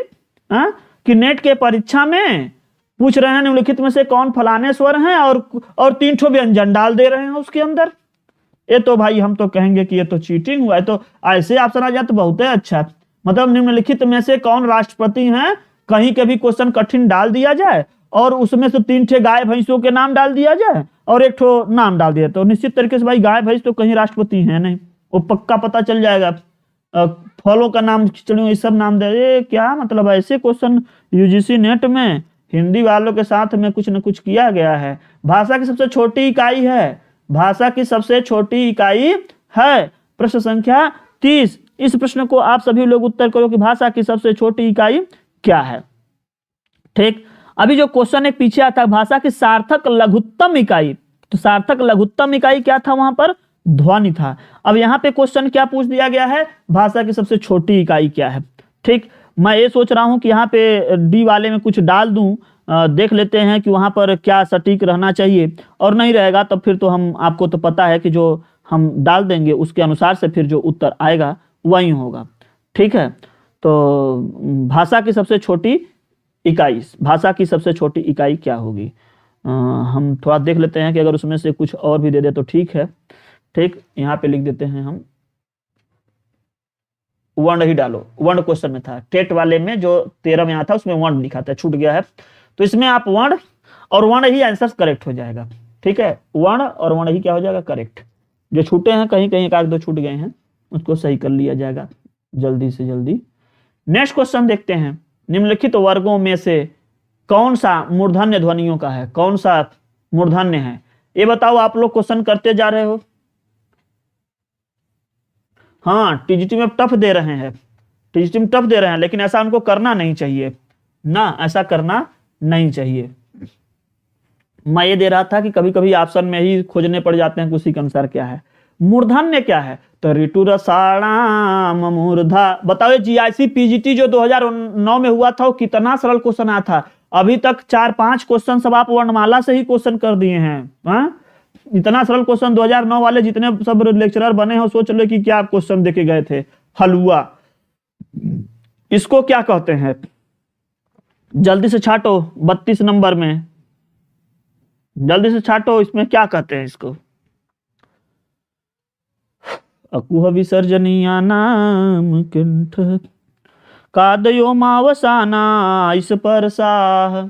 कि नेट के परीक्षा में पूछ रहे हैं निम्नलिखित में से कौन फलाने स्वर हैं, और 3 ठो व्यंजन डाल दे रहे हैं उसके अंदर। ये तो भाई हम तो कहेंगे कि ये तो चीटिंग हुआ है। तो ऐसे ऑप्शन आ जाए तो बहुत है अच्छा। मतलब निम्नलिखित में से कौन राष्ट्रपति हैं, कहीं के भी क्वेश्चन कठिन डाल दिया जाए, और उसमें से 3 ठे गाय भैंसों के नाम डाल दिया जाए, और 1 ठो नाम डाल दिया, तो निश्चित तरीके से भाई गाय भैंस तो कहीं राष्ट्रपति है नहीं, वो पक्का पता चल जाएगा। फलों का नाम, खिचड़ियों, ये सब नाम दे, क्या मतलब ऐसे क्वेश्चन यूजीसी नेट में हिंदी वालों के साथ में कुछ न कुछ किया गया है। भाषा की सबसे छोटी इकाई है, भाषा की सबसे छोटी इकाई है। प्रश्न संख्या 30, इस प्रश्न को आप सभी लोग उत्तर करो कि भाषा की सबसे छोटी इकाई क्या है। ठीक, अभी जो क्वेश्चन एक पीछे आता है, भाषा की सार्थक लघुत्तम इकाई, तो सार्थक लघुत्तम इकाई क्या था, वहां पर ध्वनि था। अब यहाँ पे क्वेश्चन क्या पूछ दिया गया है, भाषा की सबसे छोटी इकाई क्या है। ठीक, मैं ये सोच रहा हूं कि यहाँ पे डी वाले में कुछ डाल दूं, देख लेते हैं कि वहां पर क्या सटीक रहना चाहिए, और नहीं रहेगा तब फिर तो हम, आपको तो पता है कि जो हम डाल देंगे उसके अनुसार से फिर जो उत्तर आएगा वही होगा। ठीक है, तो भाषा की सबसे छोटी इकाई, भाषा की सबसे छोटी इकाई क्या होगी। हम थोड़ा देख लेते हैं कि अगर उसमें से कुछ और भी दे दे तो ठीक है। ठीक, यहाँ पे लिख देते हैं हम, वर्ण ही डालो। वर्ण क्वेश्चन में था, टेट वाले में जो 13 में आता है उसमें वर्ण लिखा था, छूट गया है, तो इसमें आप वर्ण और वर्ण ही आंसर करेक्ट हो जाएगा। ठीक है, वर्ण और वर्ण ही क्या हो जाएगा, करेक्ट। जो छूटे हैं, कहीं कहीं 1-2 छूट गए हैं, उसको सही कर लिया जाएगा जल्दी से जल्दी। नेक्स्ट क्वेश्चन देखते हैं, निम्नलिखित वर्गों में से कौन सा मूर्धन्य ध्वनियों का है, कौन सा मूर्धन्य है, ये बताओ। आप लोग क्वेश्चन करते जा रहे हो। हाँ, टीजीटी में टफ दे रहे हैं, टीजीटी में टफ दे रहे हैं, लेकिन ऐसा उनको करना नहीं चाहिए ना, ऐसा करना नहीं चाहिए। मैं ये दे रहा था कि कभी कभी ऑप्शन में ही खोजने पड़ जाते हैं, उसी के अनुसार क्या है। मूर्धन्य क्या है, तो ऋतु रसाणाम मूर्धा। बताओ, जीआईसी पीजीटी जो 2009 में हुआ था, वो कितना सरल क्वेश्चन आया था, अभी तक 4-5 क्वेश्चन सब आप वर्णमाला से ही क्वेश्चन कर दिए हैं। हाँ, इतना सरल क्वेश्चन 2009 वाले जितने सब लेक्चरर बने हैं सोच लो कि क्या क्वेश्चन देके गए थे। हलवा, इसको क्या कहते हैं? जल्दी से छाटो, 32 नंबर में जल्दी से छाटो, इसमें क्या कहते हैं इसको? अकुह विसर्जनीया नाम कंठ कादयो मावसाना इस पर साह।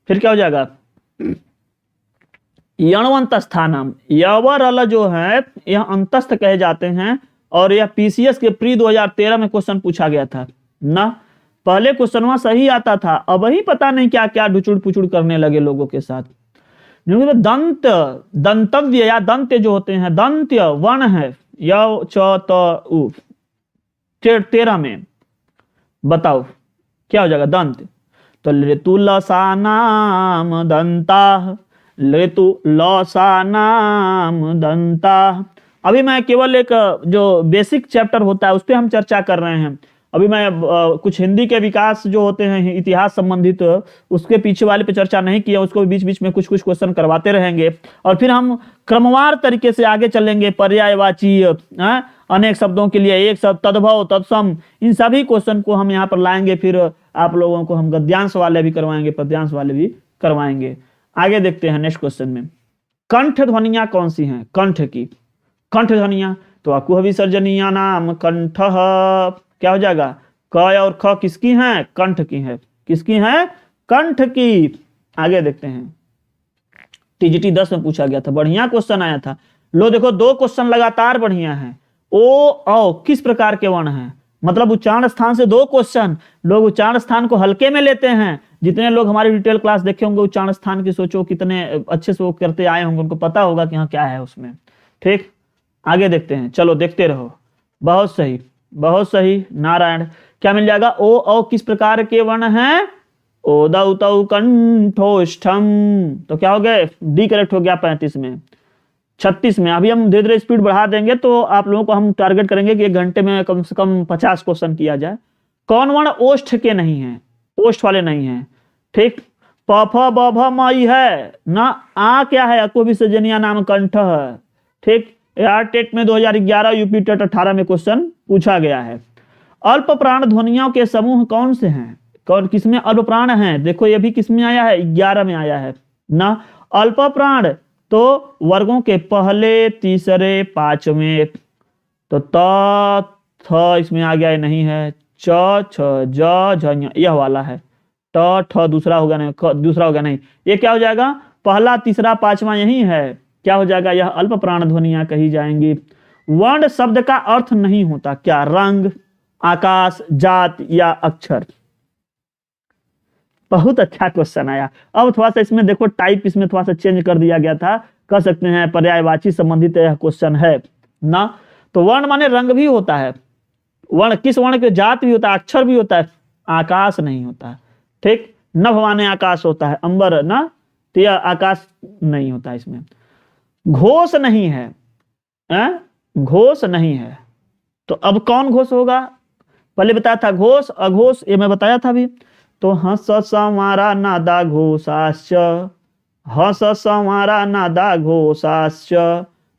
फिर क्या हो जाएगा? यणवंत स्थानम, यवर अल जो है यह अंतस्थ कहे जाते हैं और यह पीसीएस के प्री 2013 में क्वेश्चन पूछा गया था ना। पहले क्वेश्चन वहां सही आता था, अब ही पता नहीं क्या क्या ढुचुड़ पुचुड़ करने लगे लोगों के साथ। दंत, दंतव्य या दंत्य जो होते हैं, दंत्य वर्ण है य च त उ 13 में, बताओ क्या हो जाएगा? दंत। तो ऋतु लसानाम दंता, ऋतु लसानाम दंता। अभी मैं केवल एक जो बेसिक चैप्टर होता है उस पर हम चर्चा कर रहे हैं। अभी मैं कुछ हिंदी के विकास जो होते हैं इतिहास संबंधित उसके पीछे वाले पे चर्चा नहीं किया, उसको बीच बीच में कुछ कुछ क्वेश्चन करवाते रहेंगे और फिर हम क्रमवार तरीके से आगे चलेंगे। पर्यायवाची अनेक शब्दों के लिए एक शब्द, तद्भव, तत्सम, इन सभी क्वेश्चन को हम यहाँ पर लाएंगे। फिर आप लोगों को हम गद्यांश वाले भी करवाएंगे, पद्यांश वाले भी करवाएंगे। आगे देखते हैं नेक्स्ट क्वेश्चन में। कंठ ध्वनियां कौन सी हैं? कंठ की कंठ ध्वनियां, तो अकुह विसर्जनीया नाम कंठ, क्या हो जाएगा? क और ख किसकी हैं? कंठ की है। किसकी हैं? कंठ की। आगे देखते हैं, टीजीटी 10 में पूछा गया था, बढ़िया क्वेश्चन आया था। लो देखो, 2 क्वेश्चन लगातार बढ़िया है। ओ औ किस प्रकार के वर्ण हैं? मतलब उच्चारण स्थान से 2 क्वेश्चन। लोग उच्चारण स्थान को हल्के में लेते हैं। जितने लोग हमारी डिटेल क्लास देखे होंगे उच्चारण स्थान की, सोचो कितने अच्छे से वो करते आए होंगे, उनको पता होगा कि हाँ क्या है उसमें। ठीक, आगे देखते हैं, चलो देखते रहो। बहुत सही, बहुत सही। नारायण, क्या मिल जाएगा? ओ औ किस प्रकार के वर्ण हैं? ओदौ तौ कंठोष्ठम, तो क्या हो गए? डी करेक्ट हो गया 35 में। 36 में अभी हम धीरे धीरे स्पीड बढ़ा देंगे तो आप लोगों को हम टारगेट करेंगे कि 1 घंटे में कम से कम 50 क्वेश्चन किया जाए। कौन वर्ण ओष्ठ के नहीं है? ओष्ठ वाले नहीं है। ठीक, प फ ब भ म ई है ना। आ क्या है? अकुह विसर्जनीया नाम कंठ है। ठीक, यार टेट में 2011 यूपी टेट 18 में क्वेश्चन पूछा गया है। अल्प प्राण ध्वनियों के समूह कौन से हैं? कौन किसमें अल्प प्राण हैं? देखो ये भी किसमें आया है? 11 में आया है ना। अल्प प्राण तो वर्गों के पहले, तीसरे, 5वें, तो त थ इसमें आ गया, नहीं है। च छ ज झ यह वाला है। ट ठ दूसरा होगा नहीं, दूसरा होगा नहीं। ये क्या हो जाएगा? पहला, तीसरा, 5वां यही है। क्या हो जाएगा? यह अल्प प्राण ध्वनियां कही जाएंगी। वर्ण शब्द का अर्थ नहीं होता क्या? रंग, आकाश, जात या अक्षर। बहुत अच्छा क्वेश्चन आया। अब थोड़ा सा इसमें देखो टाइप इसमें थोड़ा सा चेंज कर दिया गया था, कह सकते हैं पर्यायवाची संबंधित यह क्वेश्चन है ना। तो वर्ण माने रंग भी होता है, वर्ण किस वर्ण के जात भी होता है, अक्षर भी होता है, आकाश नहीं होता है। ठीक, नभ माने आकाश होता है, अंबर ना, तो यह आकाश नहीं होता है इसमें। घोष नहीं है, घोष नहीं है, तो अब कौन घोष होगा? पहले बताया था घोष, अघोष, ये मैं बताया था अभी। तो हंस समारा नादा घोषाश्च, हंस समारा नादा घोषाश्च,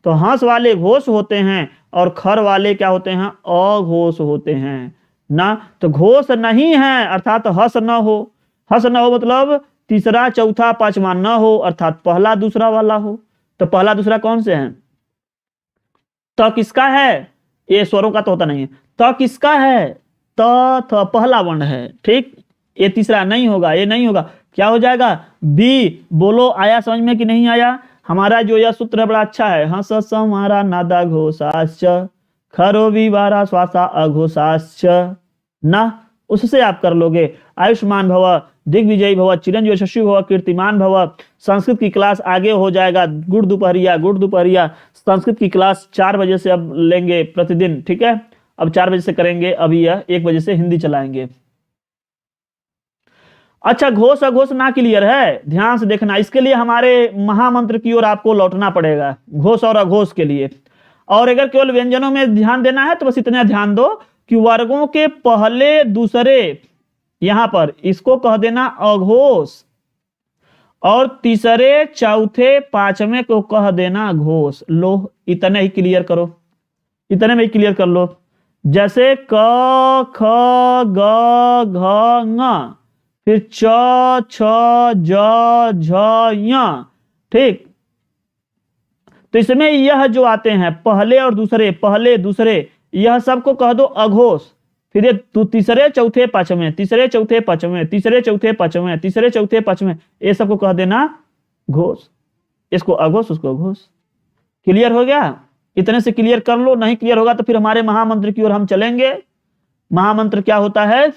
तो हंस वाले घोष होते हैं और खर वाले क्या होते हैं? अघोष होते हैं ना। तो घोष नहीं है अर्थात हंस न हो, हंस न हो मतलब तीसरा, चौथा, 5वां न हो अर्थात पहला दूसरा वाला हो। तो पहला दूसरा कौन से हैं? त किसका है? ये स्वरों का तो होता नहीं है। त किसका है? त थ पहला वर्ण है। ठीक, ये तीसरा नहीं होगा, ये नहीं होगा। क्या हो जाएगा? बी। बोलो आया समझ में कि नहीं आया? हमारा जो यह सूत्र है बड़ा अच्छा है। हंस समारा नादा घोषाश्च, खरो विवारा श्वासा अघोषाश्च ना, उससे आप कर लोगे। आयुष्मान भव, दिग्विजयी भव, चिरंजीव यशस्वी भव, कीर्तिमान भव। संस्कृत की क्लास आगे हो जाएगा। गुड़ दोपहरिया संस्कृत की क्लास 4 बजे से अब लेंगे प्रतिदिन। ठीक है, अब 4 बजे से करेंगे, अभी यह 1 बजे से हिंदी चलाएंगे। अच्छा, घोष अघोष ना क्लियर है? ध्यान से देखना, इसके लिए हमारे महामंत्र की ओर आपको लौटना पड़ेगा, घोष और अघोष के लिए। और अगर केवल व्यंजनों में ध्यान देना है तो बस इतना ध्यान दो कि वर्गों के पहले, दूसरे यहां पर इसको कह देना अघोष, और तीसरे चौथे पांचवें को कह देना घोष। लो इतने ही क्लियर करो, इतने में ही क्लियर कर लो। जैसे क ख ग घ ङ, फिर च छ ज झ य, ठीक। तो इसमें यह जो आते हैं पहले और दूसरे, पहले दूसरे, यह सबको कह दो अघोष। फिर ये तीसरे चौथे पांचवें, तीसरे चौथे पांचवें, तीसरे चौथे पांचवें, तीसरे चौथे पांचवें, ये सबको कह देना घोष। इसको अघोष, उसको घोष। क्लियर हो गया? इतने से क्लियर कर लो, नहीं क्लियर होगा तो फिर हमारे महामंत्र की ओर हम चलेंगे। महामंत्र क्या होता है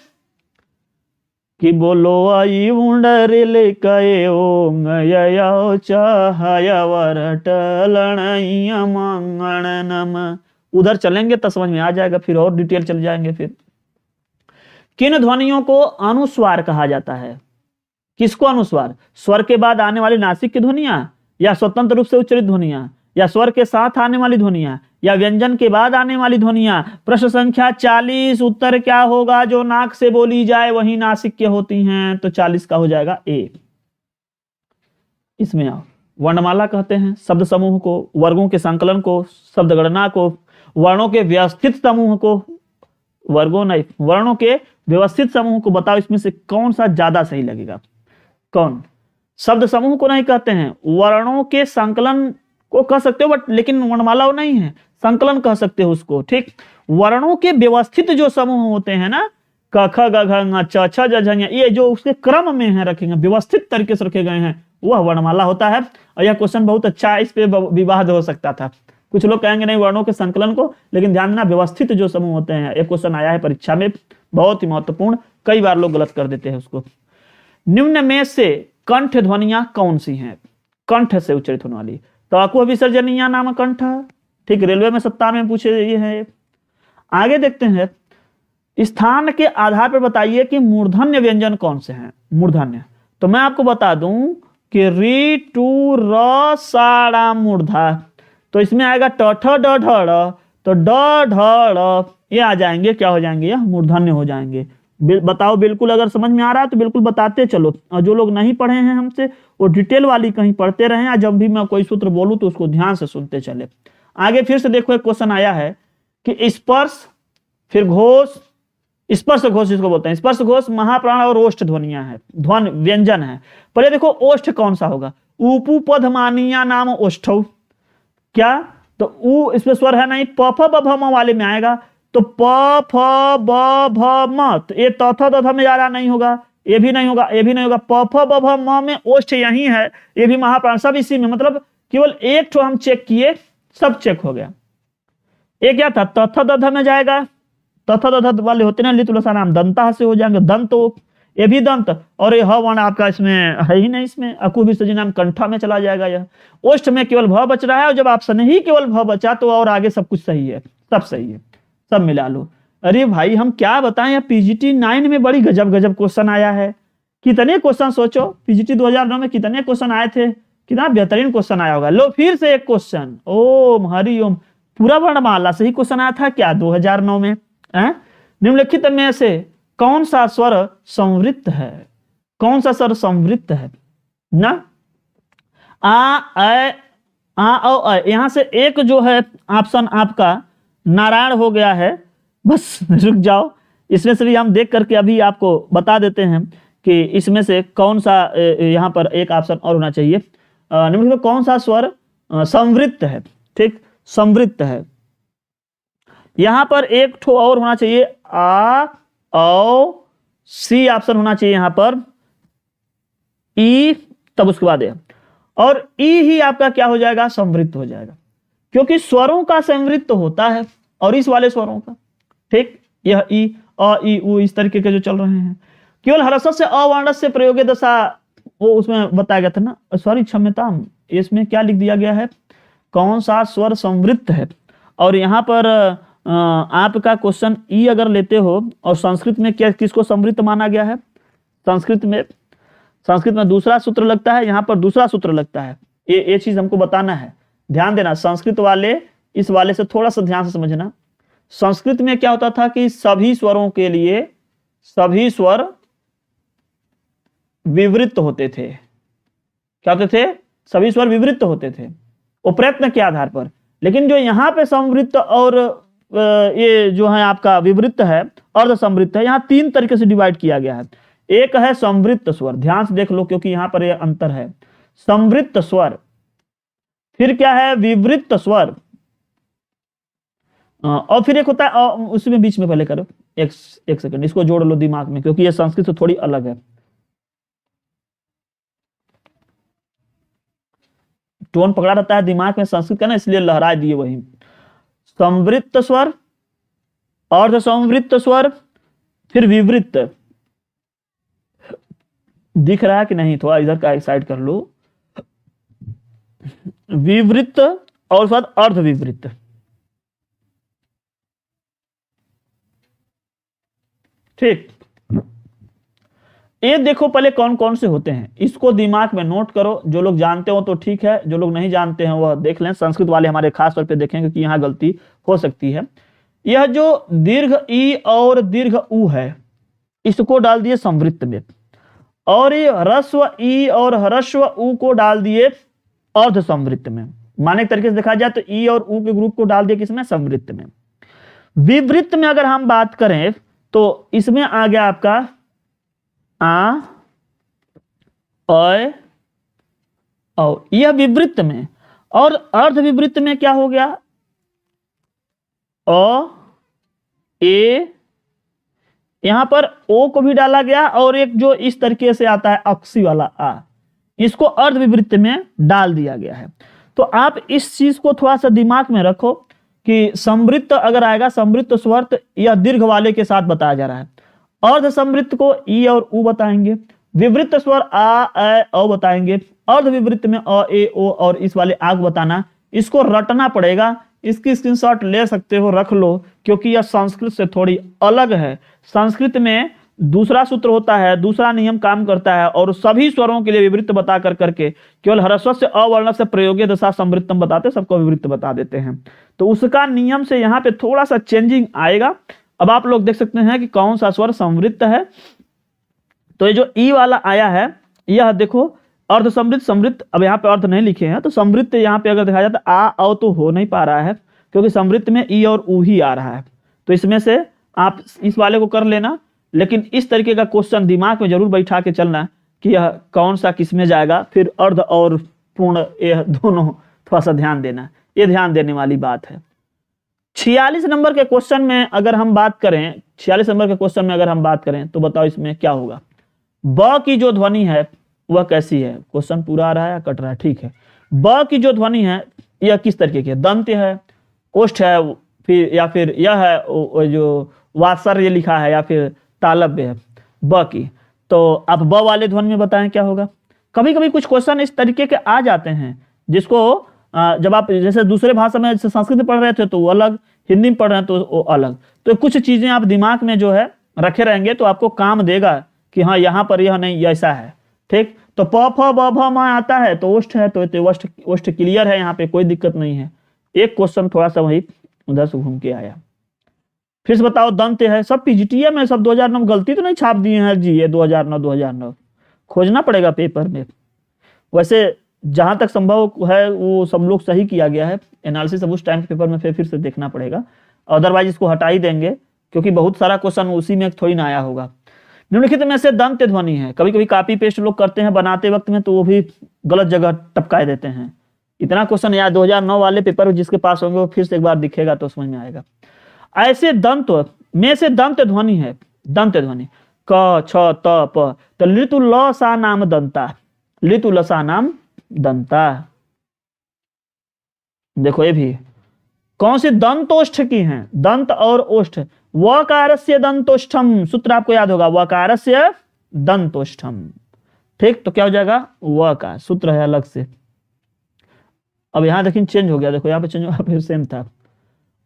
कि बोलो आई उंडरिल कए ओंग ययो चाहय वरटलणय मंगण नम। उधर चलेंगे तो समझ में आ जाएगा, फिर और डिटेल चल जाएंगे। फिर किन ध्वनियों को अनुस्वार कहा जाता है? किसको अनुस्वार? स्वर के बाद आने वाली नासिक की ध्वनियां, या स्वतंत्र रूप से उच्चरित ध्वनियां, या स्वर के साथ आने वाली ध्वनियां, या व्यंजन के बाद आने वाली ध्वनियां? प्रश्न संख्या 40। उत्तर क्या होगा? जो नाक से बोली जाए वही नासिक के होती हैं। तो 40 का हो जाएगा ए। इसमें आओ, वर्णमाला कहते हैं शब्द समूह को, वर्गों के संकलन को, शब्द गणना को, वर्णों के व्यवस्थित समूह को, वर्गों नहीं, वर्णों के व्यवस्थित समूह को। बताओ इसमें से कौन सा ज्यादा सही लगेगा? कौन? शब्द समूह को नहीं कहते हैं, वर्णों के संकलन को कह सकते हो, बट लेकिन वर्णमाला नहीं है, संकलन कह सकते हो उसको, ठीक। वर्णों के व्यवस्थित जो समूह होते हैं ना, क ख ग घ ङ च छ ज झ ञ, ये जो उसके क्रम में है रखेंगे, व्यवस्थित तरीके से रखे गए हैं, वह वर्णमाला होता है। और यह क्वेश्चन बहुत अच्छा है, इस पे विवाद हो सकता था। कुछ लोग कहेंगे नहीं वर्णों के संकलन को, लेकिन ध्यान देना व्यवस्थित जो समूह होते हैं, एक क्वेश्चन आया है परीक्षा में, बहुत ही महत्वपूर्ण, कई बार लोग गलत कर देते हैं उसको। निम्न में से कंठ ध्वनियां कौन सी हैं? कंठ से उच्चरित होने वाली। तो अकुह विसर्जनीय नाम कंठ, ठीक। रेलवे में 97 में पूछे ये है। आगे देखते हैं, स्थान के आधार पर बताइए कि मूर्धन्य व्यंजन कौन से हैं? मूर्धन्य, तो मैं आपको बता दूं कि री टू र सा ड़ा मूर्धा, तो इसमें आएगा ट ठ ड ढ ड़, तो ड ढ ड़ ये आ जाएंगे, क्या हो जाएंगे? यह मूर्धन्य हो जाएंगे। बताओ, बिल्कुल अगर समझ में आ रहा है तो बिल्कुल बताते चलो, और जो लोग नहीं पढ़े हैं हमसे वो डिटेल वाली कहीं पढ़ते रहें, या जब भी मैं कोई सूत्र बोलूं तो उसको ध्यान से सुनते चले। आगे फिर से देखो, एक क्वेश्चन आया है कि स्पर्श, फिर घोष, स्पर्श घोष जिसको बोलते हैं, स्पर्श घोष महाप्राण और ओष्ठ ध्वनियां है, ध्वन व्यंजन है। पहले देखो ओष्ठ कौन सा होगा? ऊपू पधमानिया नाम ओष्ठौ, क्या? तो ऊ इसमें स्वर है नहीं, प फ ब भ म वाले में आएगा, तो प फ ब भ म, तो ये त थ द ध में जा रहा नहीं होगा, ये भी नहीं होगा, ये भी नहीं होगा। प फ ब भ म में ओष्ठ यही है, ये भी महाप्राण, सब इसी में, मतलब केवल एक ठो हम चेक किए, सब चेक हो गया। ये क्या था? त थ द ध में जाएगा, त थ द ध वाले होते ना लितुलसा नाम, दंता से हो जाएंगे, दंत, ये भी दंत, और ये ह वर्ण आपका इसमें है ही नहीं, इसमें अकु विसर्जन नाम कंठा में चला जाएगा। यह ओष्ठ में केवल भ बच रहा है, और जब ऑप्शन ही केवल भ बचा तो और आगे सब कुछ सही है, सब सही है, सब मिला लो। अरे भाई हम क्या बताएं, या पीजीटी 9 में बड़ी गजब गजब क्वेश्चन आया है। कितने क्वेश्चन सोचो, पीजीटी 2009 में कितने क्वेश्चन आए थे, कितना बेहतरीन क्वेश्चन आया होगा। लो फिर से एक क्वेश्चन, ओम हरि ओम, पूरा वर्णमाला से ही क्वेश्चन आया था क्या 2009 में? निम्नलिखित में से कौन सा स्वर संवृत्त है? कौन सा स्वर संवृत्त है ना? आ औ यहां से एक जो है ऑप्शन आपका नारायण हो गया है। बस रुक जाओ, इसमें से भी हम देख करके अभी आपको बता देते हैं कि इसमें से कौन सा यहां पर एक ऑप्शन और होना चाहिए। निम्नलिखित में कौन सा स्वर संवृत्त है? ठीक, संवृत्त है। यहां पर एक ठो और होना चाहिए, आ औ सी ऑप्शन होना चाहिए यहां पर, ई तब उसके बाद और ई ही आपका क्या हो जाएगा? संवृत्त हो जाएगा, क्योंकि स्वरों का संवृत्त होता है और इस वाले स्वरों का। ठीक, यह ई अ ई उ इस तरीके के जो चल रहे हैं, केवल हर्ष से अवर्ण से प्रयोगे दशा वो उसमें बताया गया था ना, सॉरी क्षम्यता, इसमें क्या लिख दिया गया है, कौन सा स्वर संवृत्त है। और यहाँ पर आपका क्वेश्चन ई अगर लेते हो, और संस्कृत में क्या किसको संवृत्त माना गया है? संस्कृत में दूसरा सूत्र लगता है, यहाँ पर दूसरा सूत्र लगता है। ये चीज हमको बताना है, ध्यान देना। संस्कृत वाले इस वाले से थोड़ा सा ध्यान से समझना। संस्कृत में क्या होता था कि सभी स्वरों के लिए सभी स्वर विवृत्त होते थे। क्या होते थे? सभी स्वर विवृत्त होते थे वो प्रयत्न के आधार पर। लेकिन जो यहाँ पे संवृत्त और ये जो है आपका विवृत्त है, अर्ध संवृत्त है, यहाँ तीन तरीके से डिवाइड किया गया है। एक है संवृत्त स्वर, ध्यान से देख लो क्योंकि यहाँ पर ये अंतर है। संवृत्त स्वर, फिर क्या है? विवृत्त स्वर, और फिर एक होता है, उसमें बीच में पहले करो एक सेकंड, इसको जोड़ लो दिमाग में क्योंकि ये संस्कृत से थोड़ी अलग है। टोन पकड़ा रहता है दिमाग में संस्कृत का ना, इसलिए लहरा दिए वही। संवृत्त स्वर, अर्ध संवृत्त स्वर, फिर विवृत्त। दिख रहा है कि नहीं? थोड़ा इधर का साइड कर लो। विवृत्त और साथ अर्ध विवृत्त। ठीक, ये देखो पहले कौन कौन से होते हैं, इसको दिमाग में नोट करो। जो लोग जानते हो तो ठीक है, जो लोग नहीं जानते हैं वह देख लें। संस्कृत वाले हमारे खास तौर पे देखें क्योंकि यहाँ गलती हो सकती है। यह जो दीर्घ ई और दीर्घ उ है, इसको डाल दिए संवृत्त में, और ये ह्रस्व ई और ह्रस्व उ को डाल दिए अर्ध संवृत्त में। माने एक तरीके से देखा जाए तो ई और उ के ग्रुप को डाल दिए किसमें? संवृत्त में। विवृत्त में अगर हम बात करें तो इसमें आ गया आपका आ, अय, औ, यह विवृत्त में। और अर्ध विवृत्त में क्या हो गया? अ, ए, यहां पर ओ को भी डाला गया, और एक जो इस तरीके से आता है अक्सी वाला आ, इसको अर्ध विवृत्त में डाल दिया गया है। तो आप इस चीज को थोड़ा सा दिमाग में रखो कि संवृत्त अगर आएगा, संवृत्त स्वर, तो यह दीर्घ वाले के साथ बताया जा रहा है। अर्ध संवृत्त को ई और उ बताएंगे, विवृत्त स्वर आ, ए, औ बताएंगे, अर्ध विवृत्त में अ, ए, ओ और इस वाले आग बताना। इसको रटना पड़ेगा, इसकी स्क्रीनशॉट ले सकते हो, रख लो, क्योंकि यह संस्कृत से थोड़ी अलग है। संस्कृत में दूसरा सूत्र होता है, दूसरा नियम काम करता है, और सभी स्वरों के लिए विवृत्त बता कर करके केवल ह्रस्व से अवर्ण से प्रयोग्य दशा संवृत्तम बताते, सबको विवृत्त बता देते हैं। तो उसका नियम से यहाँ पे थोड़ा सा चेंजिंग आएगा। अब आप लोग देख सकते हैं कि कौन सा स्वर संवृत्त है। तो ये जो ई वाला आया है, यह देखो अर्ध समृद्ध समृद्ध, अब यहाँ पे अर्ध नहीं लिखे हैं, तो समृद्ध यहाँ पे अगर देखा जाए तो आ औ तो हो नहीं पा रहा है, क्योंकि समृद्ध में ई और उ ही आ रहा है। तो इसमें से आप इस वाले को कर लेना, लेकिन इस तरीके का क्वेश्चन दिमाग में जरूर बैठा के चलना कि यह कौन सा किस में जाएगा। फिर अर्ध और पूर्ण, यह दोनों थोड़ा सा ध्यान देना, ये ध्यान देने वाली बात है। 46 नंबर के क्वेश्चन में अगर हम बात करें, 46 नंबर के क्वेश्चन में अगर हम बात करें तो बताओ इसमें क्या होगा। ब की जो ध्वनि है वह कैसी है? क्वेश्चन पूरा आ रहा है या कट रहा है? ठीक है। ब की जो ध्वनि है यह किस तरीके की है? दंत है, ओष्ठ है, फिर या फिर यह है जो वात्सर्य ये लिखा है, या फिर तालव्य है ब की। तो आप ब वाले ध्वनि में बताएं क्या होगा। कभी कभी कुछ क्वेश्चन इस तरीके के आ जाते हैं जिसको जब आप जैसे दूसरे भाषा में जैसे संस्कृत पढ़ रहे थे तो वो अलग, हिंदी में पढ़ रहे हैं तो वो अलग। तो कुछ चीजें आप दिमाग में जो है रखे रहेंगे तो आपको काम देगा कि हाँ यहाँ पर यह नहीं ऐसा है। ठीक, तो प फ ब भ म आता है तो ओष्ठ है, तो ओष्ठ क्लियर है, यहाँ पे कोई दिक्कत नहीं है। एक क्वेश्चन थोड़ा सा वही उधर से घूम के आया। फिर से बताओ, दंत है, सब पीजीटीए में, सब 2009 गलती तो नहीं छाप दिए हैं जी, ये 2009 खोजना पड़ेगा पेपर में। वैसे जहां तक संभव है वो सब लोग सही किया गया है, एनालिसिस अब उस टाइम के पेपर में फिर से देखना पड़ेगा, अदरवाइज इसको हटा ही देंगे क्योंकि बहुत सारा क्वेश्चन उसी में थोड़ी ना आया होगा। निम्नलिखित में से दंत ध्वनि है, कभी कभी कॉपी पेस्ट लोग करते हैं बनाते वक्त में तो वो भी गलत जगह टपकाए देते हैं। इतना क्वेश्चन यार 2009 वाले पेपर जिसके पास होंगे वो फिर से एक बार दिखेगा तो समझ में आएगा। ऐसे दंत में से दंत ध्वनि है, दंत ध्वनि क छ त प, तो लितु ल सा नाम दंता, लितु ल सा नाम दंता। देखो ये भी कौन सी दंतोष्ठ की हैं, दंत और ओष्ठ। वकारस्य दंतोष्ठम, सूत्र आपको याद होगा, वकारस्य दंतोष्ठम। ठीक, तो क्या हो जाएगा, व का सूत्र है अलग से। अब यहां देखिए चेंज हो गया, देखो यहाँ पे चेंज हो, फिर सेम था।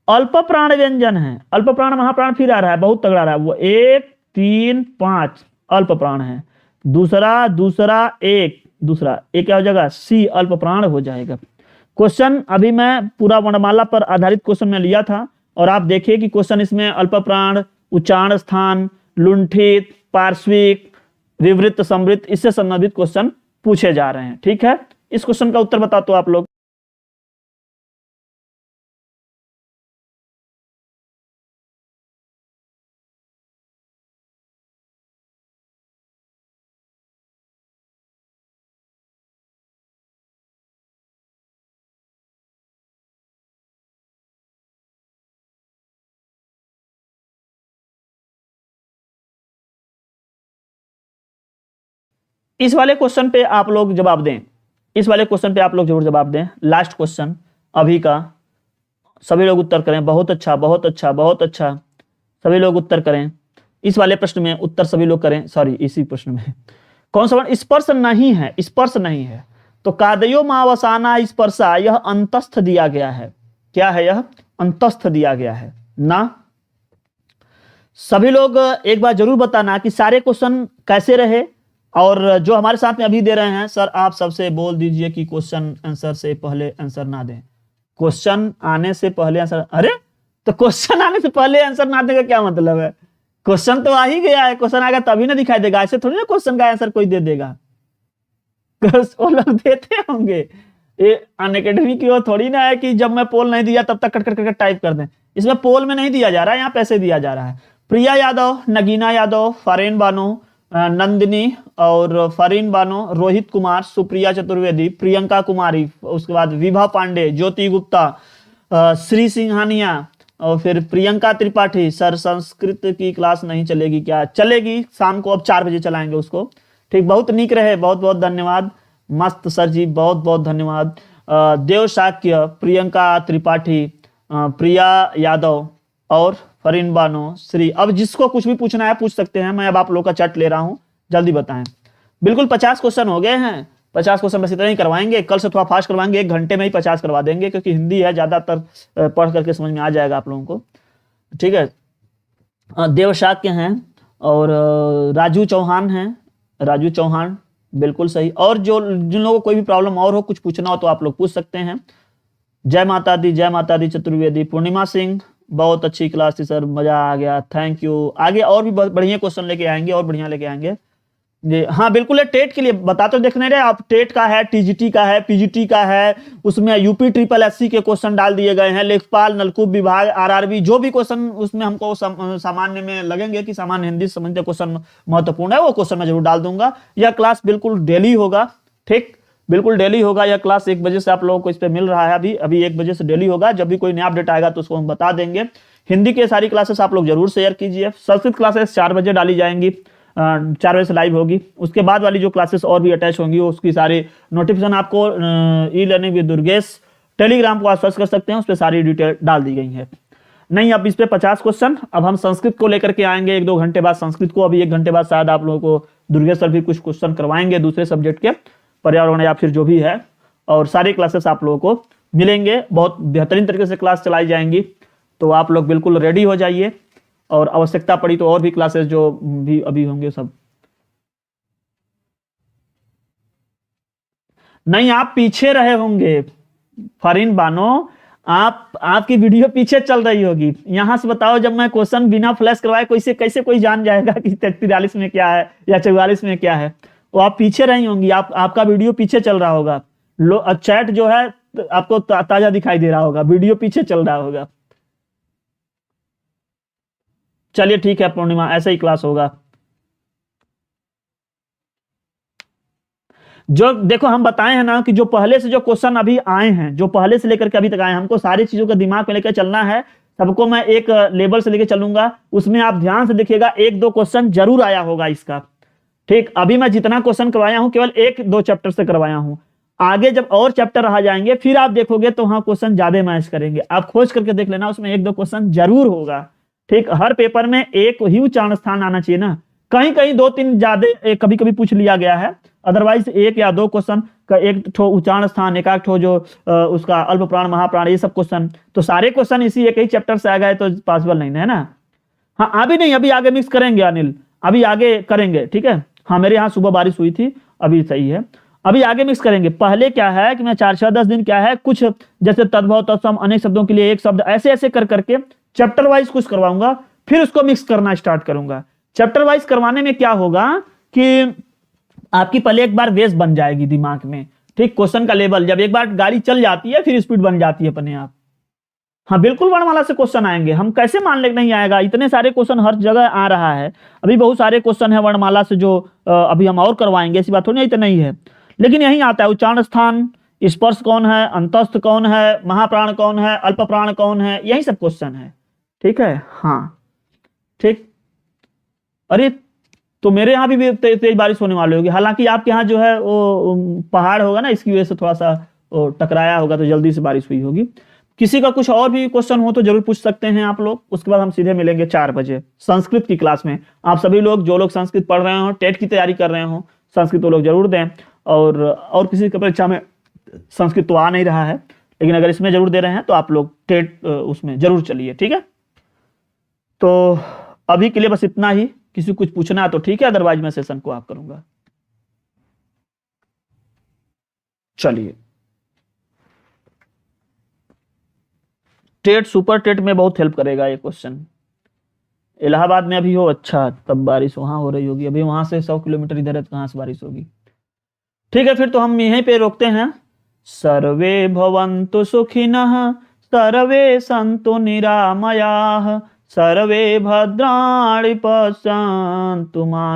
अल्प प्राण व्यंजन है, अल्प प्राण महाप्राण फिर आ रहा है, बहुत तगड़ा रहा है वो, 1 3 5 अल्प प्राण है। दूसरा दूसरा एक क्या हो जाएगा, सी अल्प प्राण हो जाएगा। क्वेश्चन अभी मैं पूरा वर्णमाला पर आधारित क्वेश्चन में लिया था, और आप देखिए कि क्वेश्चन इसमें अल्प प्राण, उच्चारण स्थान, लुंठित, पार्श्विक, विवृत, समृद्ध, इससे संबंधित क्वेश्चन पूछे जा रहे हैं। ठीक है, इस क्वेश्चन का उत्तर बता दो आप लोग। इस वाले क्वेश्चन पे आप लोग जवाब दें, इस वाले क्वेश्चन पे आप लोग जरूर जवाब दें। लास्ट क्वेश्चन अभी का, सभी लोग उत्तर करें। बहुत अच्छा, बहुत अच्छा, बहुत अच्छा, सभी लोग उत्तर करें। इस वाले प्रश्न में उत्तर सभी लोग करें। सॉरी, इसी प्रश्न में कौन सा वर्ण स्पर्श नहीं है? स्पर्श नहीं है तो कादयो मावसाना स्पर्शा, यह अंतस्थ दिया गया है। क्या है यह? अंतस्थ दिया गया है ना। सभी लोग एक बार जरूर बताना कि सारे क्वेश्चन कैसे रहे, और जो हमारे साथ में अभी दे रहे हैं, सर आप सबसे बोल दीजिए कि क्वेश्चन आंसर से पहले आंसर ना दें। क्वेश्चन आने से पहले आंसर, अरे तो क्वेश्चन आने से पहले आंसर ना देगा क्या मतलब है? क्वेश्चन तो आ ही गया है, क्वेश्चन आएगा तभी ना दिखाई देगा। ऐसे थोड़ी ना क्वेश्चन का आंसर कोई दे देगा, वो लोग देते होंगे। ये अनअकैडमी की ओर थोड़ी ना है कि जब मैं पोल नहीं दिया तब तक कट कट टाइप कर दें। इसमें पोल में नहीं दिया जा रहा है, यहाँ पैसे दिया जा रहा है। प्रिया यादव, नगीना यादव, फारेन बानो, नंदिनी और फरीन बानो, रोहित कुमार, सुप्रिया चतुर्वेदी, प्रियंका कुमारी, उसके बाद विभा पांडे, ज्योति गुप्ता, श्री सिंघानिया और फिर प्रियंका त्रिपाठी। सर संस्कृत की क्लास नहीं चलेगी क्या? चलेगी, शाम को अब 4 बजे चलाएंगे उसको। ठीक, बहुत नीक रहे, बहुत बहुत धन्यवाद। मस्त सर जी, बहुत बहुत धन्यवाद। देव शाक्य, प्रियंका त्रिपाठी, प्रिया यादव और फरीन बानो, श्री। अब जिसको कुछ भी पूछना है पूछ सकते हैं, मैं अब आप लोग का चैट ले रहा हूं, जल्दी बताएं। बिल्कुल 50 क्वेश्चन हो गए हैं। 50 क्वेश्चन बस इतना ही करवाएंगे, कल से थोड़ा फास्ट करवाएंगे, 1 घंटे में ही 50 करवा देंगे, क्योंकि हिंदी है, ज्यादातर पढ़ करके समझ में आ जाएगा आप लोगों को। ठीक है, देव शाक्य हैं और राजू चौहान हैं, राजू चौहान बिल्कुल सही। और जो जिन लोगों को कोई भी प्रॉब्लम और हो, कुछ पूछना हो तो आप लोग पूछ सकते हैं। जय माता दी, जय माता दी चतुर्वेदी। पूर्णिमा सिंह, बहुत अच्छी क्लास थी सर, मजा आ गया, थैंक यू। आगे और भी बढ़िया क्वेश्चन लेके आएंगे, और बढ़िया लेके आएंगे जी। हाँ बिल्कुल, है टेट के लिए बता तो देखने रहे आप। टेट का है, टीजीटी का है, पीजीटी का है, उसमें यूपी ट्रिपल एससी के क्वेश्चन डाल दिए गए हैं। लेखपाल, नलकूप विभाग, आरआरबी, जो भी क्वेश्चन उसमें हमको सामान्य में लगेंगे कि सामान्य हिंदी से संबंधित क्वेश्चन महत्वपूर्ण है, वो क्वेश्चन मैं जरूर डाल दूंगा। यह क्लास बिल्कुल डेली होगा। ठीक, बिल्कुल डेली होगा यह क्लास। 1 बजे से आप लोगों को इस पे मिल रहा है, अभी 1 बजे से डेली होगा। जब भी कोई नया अपडेट आएगा तो उसको हम बता देंगे। हिंदी के सारी क्लासेस आप लोग जरूर शेयर कीजिए। संस्कृत क्लासेस 4 बजे डाली जाएंगी, 4 बजे से लाइव होगी। उसके बाद वाली जो क्लासेस और भी अटैच होंगी, उसकी सारी नोटिफिकेशन आपको e learning with Durgesh Telegram को आप सर्च कर सकते हैं, उस पर सारी डिटेल डाल दी गई है। नहीं, अब इस पे 50 क्वेश्चन। अब हम संस्कृत को लेकर के आएंगे 1-2 घंटे बाद संस्कृत को। अभी 1 घंटे बाद शायद आप लोगों को दुर्गेश सर भी कुछ क्वेश्चन करवाएंगे दूसरे सब्जेक्ट के, पर्यावरण या फिर जो भी है। और सारी क्लासेस आप लोगों को मिलेंगे, बहुत बेहतरीन तरीके से क्लास चलाई जाएंगी। तो आप लोग बिल्कुल रेडी हो जाइए, और आवश्यकता पड़ी तो और भी क्लासेस जो भी अभी होंगे सब। नहीं, आप पीछे रहे होंगे फरीन बानो, आपकी वीडियो पीछे चल रही होगी। यहां से बताओ, जब मैं क्वेश्चन बिना फ्लैश करवाए कैसे कोई जान जाएगा कि 43 में क्या है या 44 में क्या है? वो आप पीछे रही होंगी, आपका वीडियो पीछे चल रहा होगा। चैट जो है आपको ताजा दिखाई दे रहा होगा, वीडियो पीछे चल रहा होगा। चलिए ठीक है पूर्णिमा, ऐसा ही क्लास होगा। जो देखो हम बताए हैं ना कि जो पहले से जो क्वेश्चन अभी आए हैं, जो पहले से लेकर के अभी तक आए हैं, हमको सारी चीजों का दिमाग में लेकर चलना है। सबको मैं एक लेवल से लेकर चलूंगा, उसमें आप ध्यान से देखिएगा, 1-2 क्वेश्चन जरूर आया होगा इसका। ठीक, अभी मैं जितना क्वेश्चन करवाया हूं केवल 1-2 चैप्टर से करवाया हूं। आगे जब और चैप्टर रह जाएंगे फिर आप देखोगे तो हाँ क्वेश्चन ज्यादा मैच करेंगे। आप खोज करके देख लेना, उसमें 1-2 क्वेश्चन जरूर होगा। ठीक, हर पेपर में एक ही उच्चारण स्थान आना चाहिए ना, कहीं कहीं 2-3 ज्यादा कभी कभी पूछ लिया गया है, अदरवाइज 1 या 2 क्वेश्चन का एक ठो उच्चारण स्थान, एक ठो जो उसका अल्प प्राण महाप्राण, ये सब क्वेश्चन। तो सारे क्वेश्चन इसी एक ही चैप्टर से आ गए तो पॉसिबल नहीं है ना। हाँ अभी नहीं, अभी आगे मिक्स करेंगे अनिल, अभी आगे करेंगे। ठीक है, हाँ मेरे यहाँ सुबह बारिश हुई थी, अभी सही है, अभी आगे मिक्स करेंगे। पहले क्या है कि मैं 4-6-10 दिन क्या है, कुछ जैसे तद्भव तत्सम, अनेक शब्दों के लिए एक शब्द, ऐसे ऐसे कर करके चैप्टर वाइज कुछ करवाऊंगा, फिर उसको मिक्स करना स्टार्ट करूंगा। चैप्टर वाइज करवाने में क्या होगा कि आपकी पहले एक बार बेस बन जाएगी दिमाग में, ठीक, क्वेश्चन का लेवल जब एक बार गाड़ी चल जाती है फिर स्पीड बन जाती है अपने आप। हाँ बिल्कुल वर्णमाला से क्वेश्चन आएंगे, हम कैसे मान ले नहीं आएगा, इतने सारे क्वेश्चन हर जगह आ रहा है, अभी बहुत सारे क्वेश्चन है वर्णमाला से जो अभी हम और करवाएंगे, ऐसी बात थोड़ी इतना ही है, लेकिन यही आता है उच्चारण स्थान, स्पर्श कौन है, अंतस्थ कौन है, महाप्राण कौन है, अल्प प्राण कौन है, यही सब क्वेश्चन है, ठीक है। हाँ ठीक, अरे तो मेरे यहाँ भी तेज बारिश होने वाली होगी, हालांकि आपके यहाँ जो है वो पहाड़ होगा ना, इसकी वजह से थोड़ा सा टकराया होगा तो जल्दी से बारिश हुई होगी। किसी का कुछ और भी क्वेश्चन हो तो जरूर पूछ सकते हैं आप लोग, उसके बाद हम सीधे मिलेंगे 4 बजे संस्कृत की क्लास में। आप सभी लोग जो लोग संस्कृत पढ़ रहे हो, टेट की तैयारी कर रहे हो, संस्कृत वो लोग जरूर दें, और किसी की परीक्षा में संस्कृत तो आ नहीं रहा है, लेकिन अगर इसमें जरूर दे रहे हैं तो आप लोग टेट उसमें जरूर चलिए, ठीक है। तो अभी के लिए बस इतना ही, किसी कुछ पूछना है तो ठीक है, अदरवाइज मैं सेशन को ऑफ करूंगा। चलिए, टेट सुपर टेट में बहुत हेल्प करेगा ये क्वेश्चन। इलाहाबाद में अभी हो, अच्छा तब बारिश वहां हो रही होगी, अभी वहां से 100 किलोमीटर इधर है तो कहां से बारिश होगी। ठीक है, फिर तो हम यहीं पे रोकते हैं। सर्वे भवन्तु सुखिनः, सर्वे सन्तु निरामयाः, सर्वे भद्राणि पश्यन्तु मा